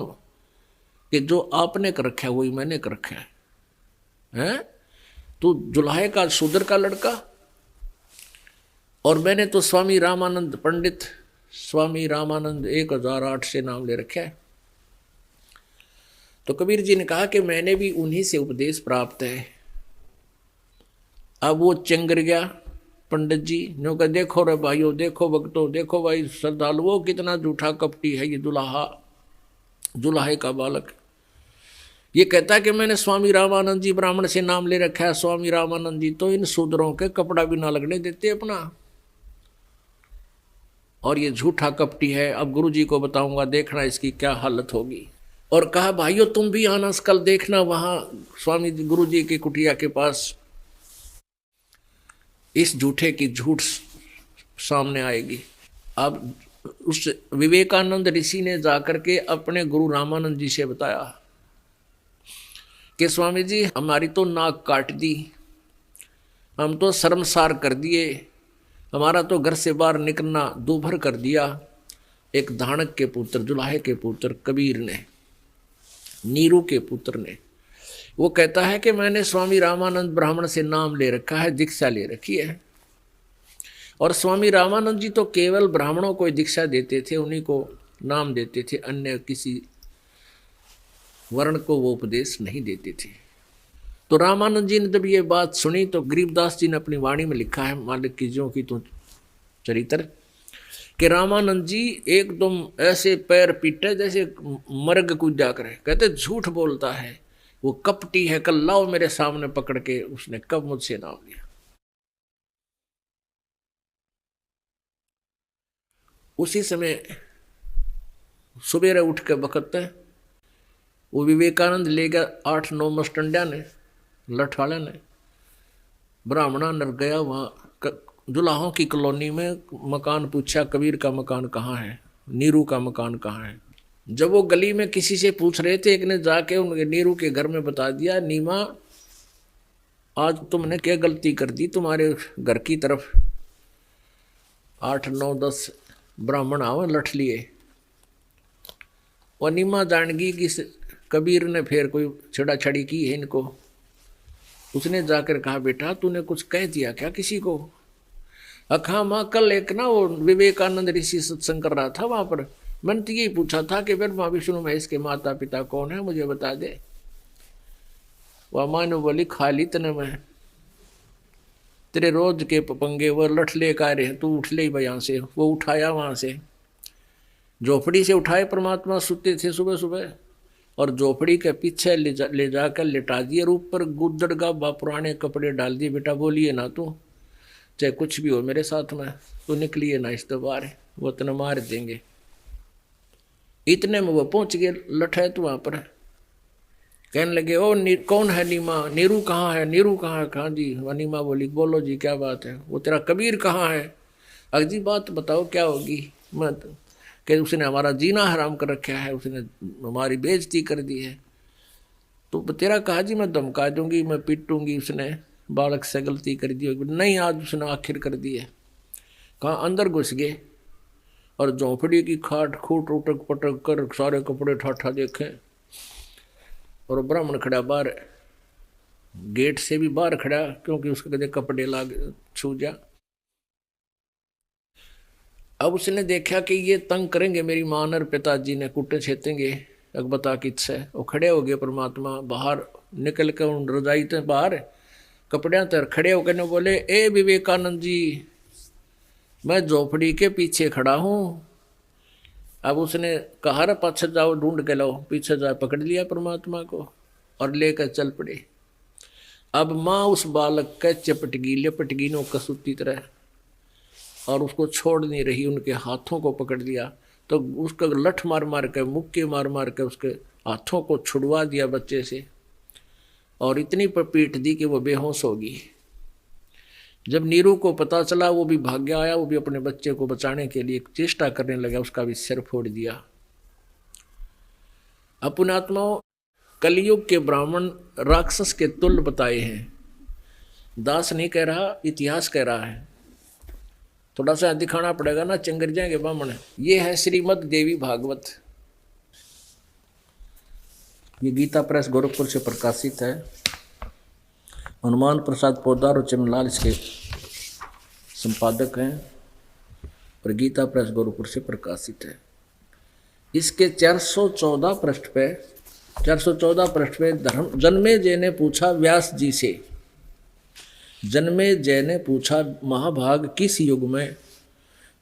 कि जो आपने कर रखा है वही मैंने कर रखा है। हैं तू जुलाहे का शूद्र का लड़का, और मैंने तो स्वामी रामानंद पंडित, स्वामी रामानंद 1008 से नाम ले रखा है। तो कबीर जी ने कहा कि मैंने भी उन्हीं से उपदेश प्राप्त है। अब वो चंगर गया पंडित जी ने कहा देखो रे भाइयों, देखो भक्तों, देखो भाई श्रद्धालुओं, कितना झूठा कपटी है ये जुलाहे का बालक। ये कहता है कि मैंने स्वामी रामानंद जी ब्राह्मण से नाम ले रखा है। स्वामी रामानंद जी तो इन शूद्रों के कपड़ा भी ना लगने देते अपना, और ये झूठा कपटी है। अब गुरु जी को बताऊंगा, देखना इसकी क्या हालत होगी। और कहा भाइयों तुम भी आना, कल देखना वहां स्वामी गुरु जी की कुटिया के पास इस झूठे की झूठ सामने आएगी। अब उस विवेकानंद ऋषि ने जाकर के अपने गुरु रामानंद जी से बताया कि स्वामी जी हमारी तो नाक काट दी, हम तो शर्मसार कर दिए, हमारा तो घर से बाहर निकलना दूभर कर दिया। एक धानक के पुत्र, जुलाहे के पुत्र कबीर ने, नीरू के पुत्र ने, वो कहता है कि मैंने स्वामी रामानंद ब्राह्मण से नाम ले रखा है, दीक्षा ले रखी है। और स्वामी रामानंद जी तो केवल ब्राह्मणों को दीक्षा देते थे, उन्हीं को नाम देते थे, अन्य किसी वर्ण को वो उपदेश नहीं देते थे। तो रामानंद जी ने जब ये बात सुनी तो गरीबदास जी ने अपनी वाणी में लिखा है, मालिक की ज्यों की तो चरित्र, कि रामानंद जी एकदम ऐसे पैर पीटे जैसे मर्ग कूदा करे। कहते झूठ बोलता है, वो कपटी है, कल लाओ मेरे सामने पकड़ के। उसने कब मुझसे नाम लिया। उसी समय सुबेरे उठ के बखत वो विवेकानंद ले गया 8-9 मस्टंडिया ने, लठ वाले ने, ब्राह्मणा नर गया वहाँ जुलाहों की कॉलोनी में, मकान पूछा कबीर का मकान कहाँ है, नीरू का मकान कहाँ है। जब वो गली में किसी से पूछ रहे थे, एक ने जाके उनके नीरू के घर में बता दिया, नीमा आज तुमने क्या गलती कर दी, तुम्हारे घर की तरफ 8, 9, 10 ब्राह्मण आवे लठ लिए। और नीमा जान गई कि कबीर ने फिर कोई छेड़ा छड़ी की है इनको। उसने जाकर कहा बेटा तूने कुछ कह दिया क्या किसी को। अखा माँ कल एक ना वो विवेकानंद ऋषि सत्संग कर रहा था वहां पर, मैंने तो यही पूछा था कि ब्रह्मा विष्णु महेश के माता पिता कौन है, मुझे बता दे। वह मानो बोली खाली तने में तेरे रोज के पंगे वो लठ ले का रहे, तू उठ ले यहाँ से। वो उठाया वहां से, झोपड़ी से उठाए, परमात्मा सुते थे सुबह सुबह, और झोपड़ी के पीछे ले जाकर लिटा दिए, और ऊपर गुदड़ का पुराने कपड़े डाल दिए। बेटा बोलिए ना तू, चाहे कुछ भी हो मेरे साथ में, तो निकलिए ना इस बार, वो तना मार देंगे। इतने में वो पहुंच गए लठे तो वहां पर। कहने लगे ओ कौन है नीमा, नीरू कहाँ है, नीरू कहाँ है। कहाँ जी। नीमा बोली बोलो जी क्या बात है। वो तेरा कबीर कहाँ है। अजी बात बताओ क्या होगी। मत कि उसने हमारा जीना हराम कर रखा है, उसने हमारी बेइज्जती कर दी है। तो तेरा कहा जी मैं धमका दूंगी, मैं पीटूंगी, उसने बालक से गलती कर दी होगी। नहीं, आज उसने आखिर कर दी है। कहाँ अंदर घुस गए और झोंपड़ी की खाट खूट उटक पटक कर सारे कपड़े ठाठा देखे, और ब्राह्मण खड़ा बाहर, गेट से भी बाहर खड़ा, क्योंकि उसके कदे कपड़े लाग छू जा। अब उसने देखा कि ये तंग करेंगे मेरी मां और पिताजी ने, कुटे छेतेंगे, अब बता किससे। वो खड़े हो गए परमात्मा, बाहर निकल कर उन रजाई थे बाहर कपड़े तर खड़े होकर ने बोले, ए विवेकानंद जी, मैं झोपड़ी के पीछे खड़ा हूं। अब उसने कहा रे पाछे जाओ, ढूंढ के लाओ, पीछे जाए पकड़ लिया परमात्मा को और लेकर चल पड़े। अब माँ उस बालक के चपटगी लपटगी नो कसूती तरह, और उसको छोड़ नहीं रही, उनके हाथों को पकड़ लिया। तो उसका लठ मार मार के, मुक्के मार मार के उसके हाथों को छुड़वा दिया बच्चे से, और इतनी पर पीट दी कि वो बेहोश होगी। जब नीरू को पता चला, वो भी भाग गया आया, वो भी अपने बच्चे को बचाने के लिए चेष्टा करने लगा, उसका भी सिर फोड़ दिया। अपुणात्माओं, कलयुग के ब्राह्मण राक्षस के तुल्य बताए हैं। दास नहीं कह रहा, इतिहास कह रहा है। थोड़ा सा दिखाना पड़ेगा ना, चंगर जाएंगे ब्राह्मण। ये है श्रीमद् देवी भागवत, ये गीता प्रेस गोरखपुर से प्रकाशित है। हनुमान प्रसाद पोदार और चमनलाल इसके संपादक हैं, और गीता प्रेस गोरखपुर से प्रकाशित है। इसके 414 पृष्ठ पे जन्मे जय ने पूछा व्यास जी से, जन्मे जय ने पूछा महाभाग किस युग में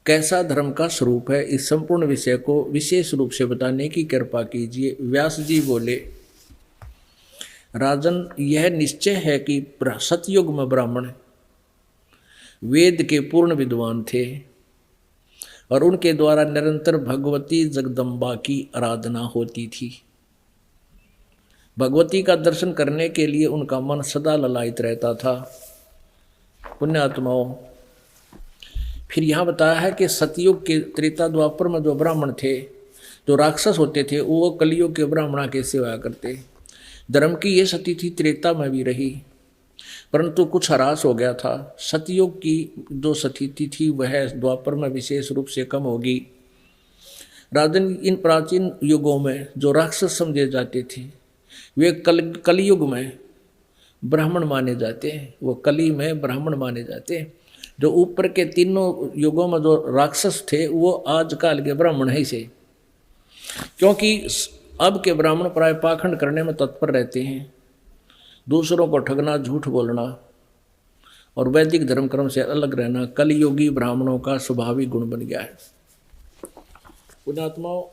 कैसा धर्म का स्वरूप है, इस संपूर्ण विषय को विशेष रूप से बताने की कृपा कीजिए। व्यास जी बोले, राजन, यह निश्चय है कि सतयुग में ब्राह्मण वेद के पूर्ण विद्वान थे, और उनके द्वारा निरंतर भगवती जगदम्बा की आराधना होती थी। भगवती का दर्शन करने के लिए उनका मन सदा ललायित रहता था। पुण्यात्माओं, फिर यहाँ बताया है कि सतयुग के त्रेता द्वापर में जो ब्राह्मण थे, जो राक्षस होते थे, वो कलयुग के ब्राह्मणा की सेवा करते। धर्म की ये सती थी त्रेता में भी रही, परंतु कुछ ह्रास हो गया था। सतयुग की जो स्थिति थी वह द्वापर में विशेष रूप से कम होगी। राजन, इन प्राचीन युगों में जो राक्षस समझे जाते थे, वे कलयुग में ब्राह्मण माने जाते हैं। वो कली में ब्राह्मण माने जाते हैं। जो ऊपर के तीनों युगों में जो राक्षस थे, वो आजकल के ब्राह्मण है से, क्योंकि अब के ब्राह्मण प्राय पाखंड करने में तत्पर रहते हैं, दूसरों को ठगना, झूठ बोलना और वैदिक धर्म कर्म से अलग रहना कलयुगी ब्राह्मणों का स्वभाविक गुण बन गया है। पुण्यात्माओं,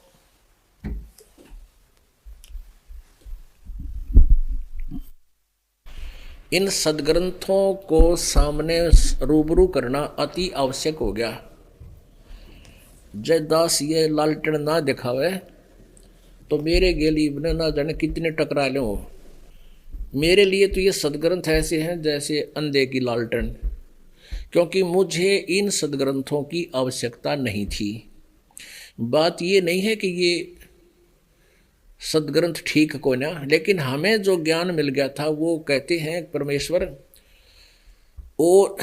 इन सदग्रंथों को सामने रूबरू करना अति आवश्यक हो गया। जयदास ये लालटेन ना दिखावे तो मेरे गेली ने ना जाने कितने टकरा लो। मेरे लिए तो ये सदग्रंथ ऐसे हैं जैसे अंधे की लालटेन, क्योंकि मुझे इन सदग्रंथों की आवश्यकता नहीं थी। बात ये नहीं है कि ये सदग्रंथ ठीक को ना, लेकिन हमें जो ज्ञान मिल गया था वो कहते हैं परमेश्वर, और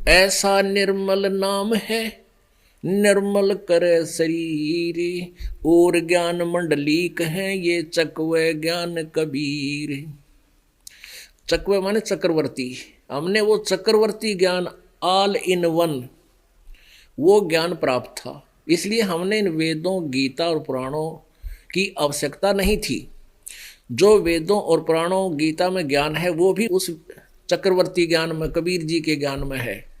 ऐसा निर्मल नाम है निर्मल करे शरीर, और ज्ञान मंडलीक है ये चकवे ज्ञान कबीर। चकवे माने चक्रवर्ती। हमने वो चक्रवर्ती ज्ञान ऑल इन वन वो ज्ञान प्राप्त था, इसलिए हमने इन वेदों, गीता और पुराणों की आवश्यकता नहीं थी। जो वेदों और पुराणों गीता में ज्ञान है वो भी उस चक्रवर्ती ज्ञान में, कबीर जी के ज्ञान में है।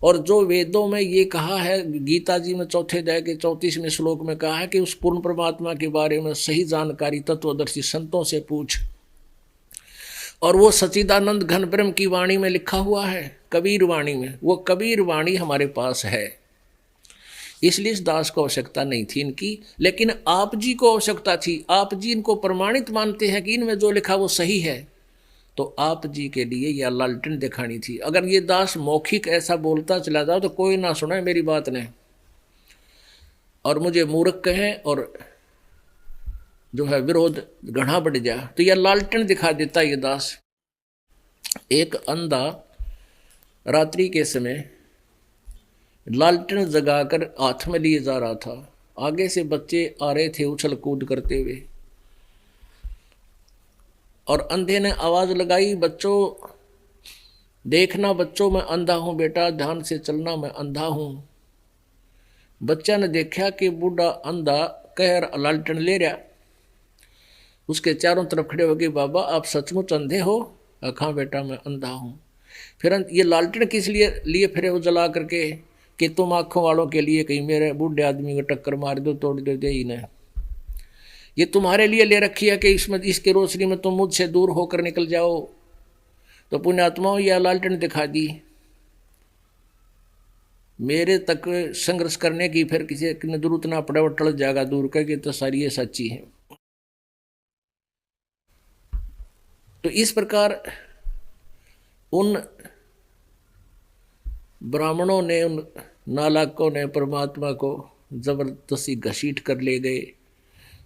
और जो वेदों में ये कहा है, गीता जी में चौथे अध्याय के 34वें श्लोक में कहा है कि उस पूर्ण परमात्मा के बारे में सही जानकारी तत्वदर्शी संतों से पूछ, और वो सच्चिदानंद घन ब्रह्म की वाणी में लिखा हुआ है, कबीर वाणी में। वो कबीर वाणी हमारे पास है, इसलिए इस दास को आवश्यकता नहीं थी इनकी, लेकिन आप जी को आवश्यकता थी। आप जी इनको प्रमाणित मानते हैं कि इनमें जो लिखा वो सही है, तो आप जी के लिए यह लालटेन दिखानी थी। अगर ये दास मौखिक ऐसा बोलता चला जाओ तो कोई ना सुने मेरी बात ने, और मुझे मूर्ख कहें और जो है विरोध घना बढ़ जाए, तो यह लालटेन दिखा देता ये दास। एक अंधा रात्रि के समय लालटेन जगाकर हाथ में लिए जा रहा था। आगे से बच्चे आ रहे थे उछल कूद करते हुए, और अंधे ने आवाज लगाई, बच्चों देखना, बच्चों मैं अंधा हूं बेटा, ध्यान से चलना, मैं अंधा हूं। बच्चा ने देखा कि बूढ़ा अंधा कह लालटेन ले रहा। उसके चारों तरफ खड़े हो गए, बाबा आप सचमुच अंधे हो? हाँ बेटा मैं अंधा हूं। फिर ये लालटेन किस लिए फिर वो जला करके कि तुम आंखों वालों के लिए कहीं मेरे बूढ़े आदमी को टक्कर मार दो, तोड़ दो ही नहीं, ये तुम्हारे लिए ले रखी है कि इसमें इसके रोशनी में तुम मुझसे दूर होकर निकल जाओ। तो पुण्यात्माओं यह लालटेन दिखा दी, मेरे तक संघर्ष करने की फिर किसी ने जरूरत ना पड़े, वो टल जाएगा दूर करके, तो सारी ये सच्ची है। तो इस प्रकार उन ब्राह्मणों ने, उन नालायकों ने परमात्मा को जबरदस्ती घसीट कर ले गए,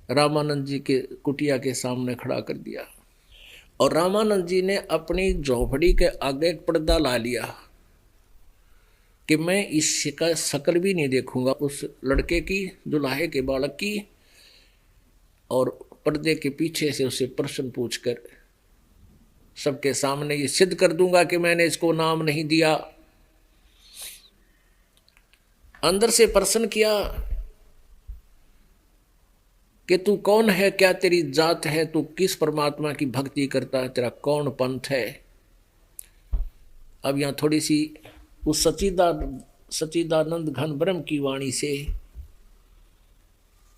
रामानंद जी के कुटिया के सामने खड़ा कर दिया। और रामानंद जी ने अपनी झोपड़ी के आगे एक पर्दा ला लिया कि मैं इसका शकल भी नहीं देखूंगा, उस लड़के की, दुल्हे के बालक की, और पर्दे के पीछे से उससे प्रश्न पूछकर सबके सामने ये सिद्ध कर दूंगा कि मैंने इसको नाम नहीं दिया। अंदर से प्रश्न किया कि तू कौन है, क्या तेरी जात है, तू किस परमात्मा की भक्ति करता है, तेरा कौन पंथ है। अब यहां थोड़ी सी उस सच्चिदानंद घन ब्रह्म की वाणी से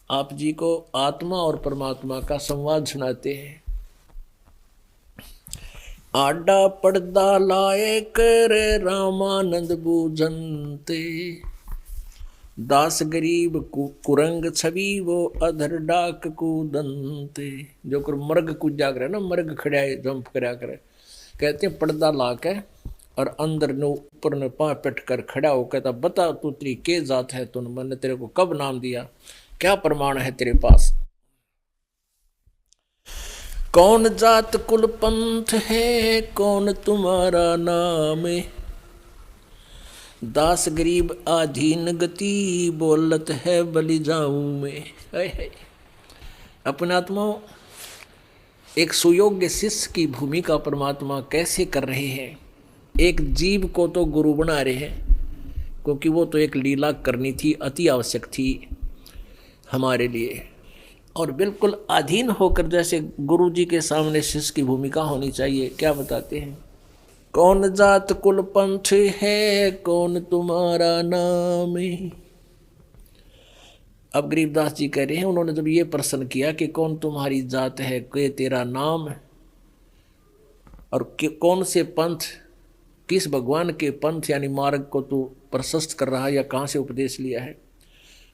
आप जी को आत्मा और परमात्मा का संवाद सुनाते हैं। आडा पर्दा लाए कर रामानंद बूझनते, दास गरीब कुरंग छवि वो अधर डाक कूदनते। जो कर मर्ग कूदा करे ना, मर्ग खड़ा जंप करा करे, कहते हैं पर्दा ला के और अंदर ने ऊपर ने पाँव पिट कर खड़ा हो, कहता बता तू तेरी के जात है, तूने मैंने तेरे को कब नाम दिया, क्या प्रमाण है तेरे पास। कौन जात कुल पंथ है, कौन तुम्हारा नाम, दास गरीब आधीन गति, बोलत है बलि जाऊं मैं। अपने आत्माओं, एक सुयोग्य शिष्य की भूमिका परमात्मा कैसे कर रहे हैं। एक जीव को तो गुरु बना रहे हैं, क्योंकि वो तो एक लीला करनी थी, अति आवश्यक थी हमारे लिए, और बिल्कुल अधीन होकर जैसे गुरु जी के सामने शिष्य की भूमिका होनी चाहिए। क्या बताते हैं, कौन जात कुल पंथ है, कौन तुम्हारा नाम। अब गरीबदास जी कह रहे हैं, उन्होंने जब ये प्रश्न किया कि कौन तुम्हारी जात है, के तेरा नाम, और कौन से पंथ, किस भगवान के पंथ यानी मार्ग को तू प्रशस्त कर रहा है, या कहाँ से उपदेश लिया है।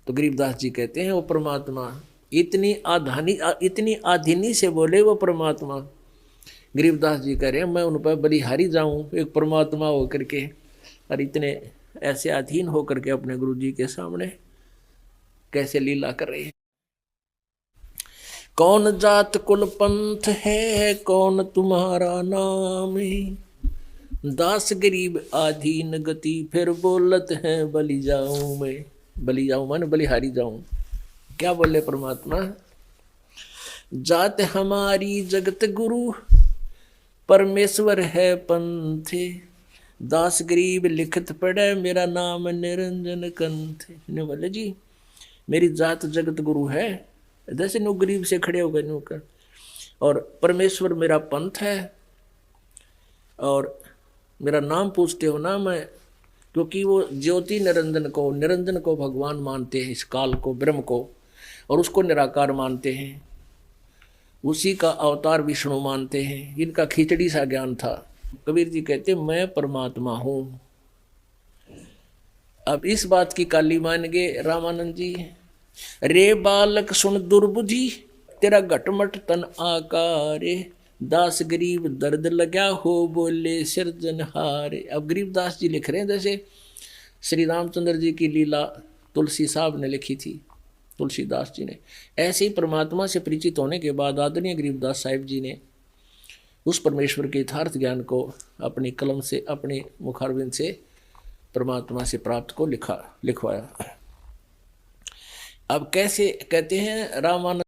तो गरीबदास जी कहते हैं, वो परमात्मा इतनी आधीनी से बोले वो परमात्मा। गरीबदास जी कह रहे हैं, मैं उन पर बलिहारी जाऊं, एक परमात्मा होकर के, और इतने ऐसे अधीन होकर के अपने गुरु जी के सामने कैसे लीला कर रहे हैं। कौन जात कुल पंथ है, कौन तुम्हारा नाम, दास गरीब आधीन गति, फिर बोलत है बलि जाऊं मैं। बलि जाऊं माने बलिहारी जाऊं। क्या बोले परमात्मा, जात हमारी जगत गुरु, परमेश्वर है पंथे, दास गरीब लिखत पढ़े, मेरा नाम निरंजन कंथ। ने बोले जी मेरी जात जगत गुरु है, जैसे नो गरीब से खड़े हो गए नो कर, और परमेश्वर मेरा पंथ है, और मेरा नाम पूछते हो ना, मैं क्योंकि वो ज्योति निरंजन को भगवान मानते हैं, इस काल को, ब्रह्म को, और उसको निराकार मानते हैं, उसी का अवतार विष्णु मानते हैं। इनका खिचड़ी सा ज्ञान था। कबीर जी कहते मैं परमात्मा हूं। अब इस बात की काली मान गए रामानंद जी। रे बालक सुन दुर्बुद्धि, तेरा घटमट तन आकारे, दास गरीब दर्द लगा हो, बोले सिरजनहारे। अब गरीबदास जी लिख रहे हैं जैसे श्री रामचंद्र जी की लीला तुलसी साहब ने लिखी थी, तुलसीदास जी ने। ऐसे ही परमात्मा से परिचित होने के बाद आदरणीय गरीबदास साहिब जी ने उस परमेश्वर के यथार्थ ज्ञान को अपनी कलम से, अपने मुखारबिंद से परमात्मा से प्राप्त को लिखवाया। अब कैसे कहते हैं रामानंद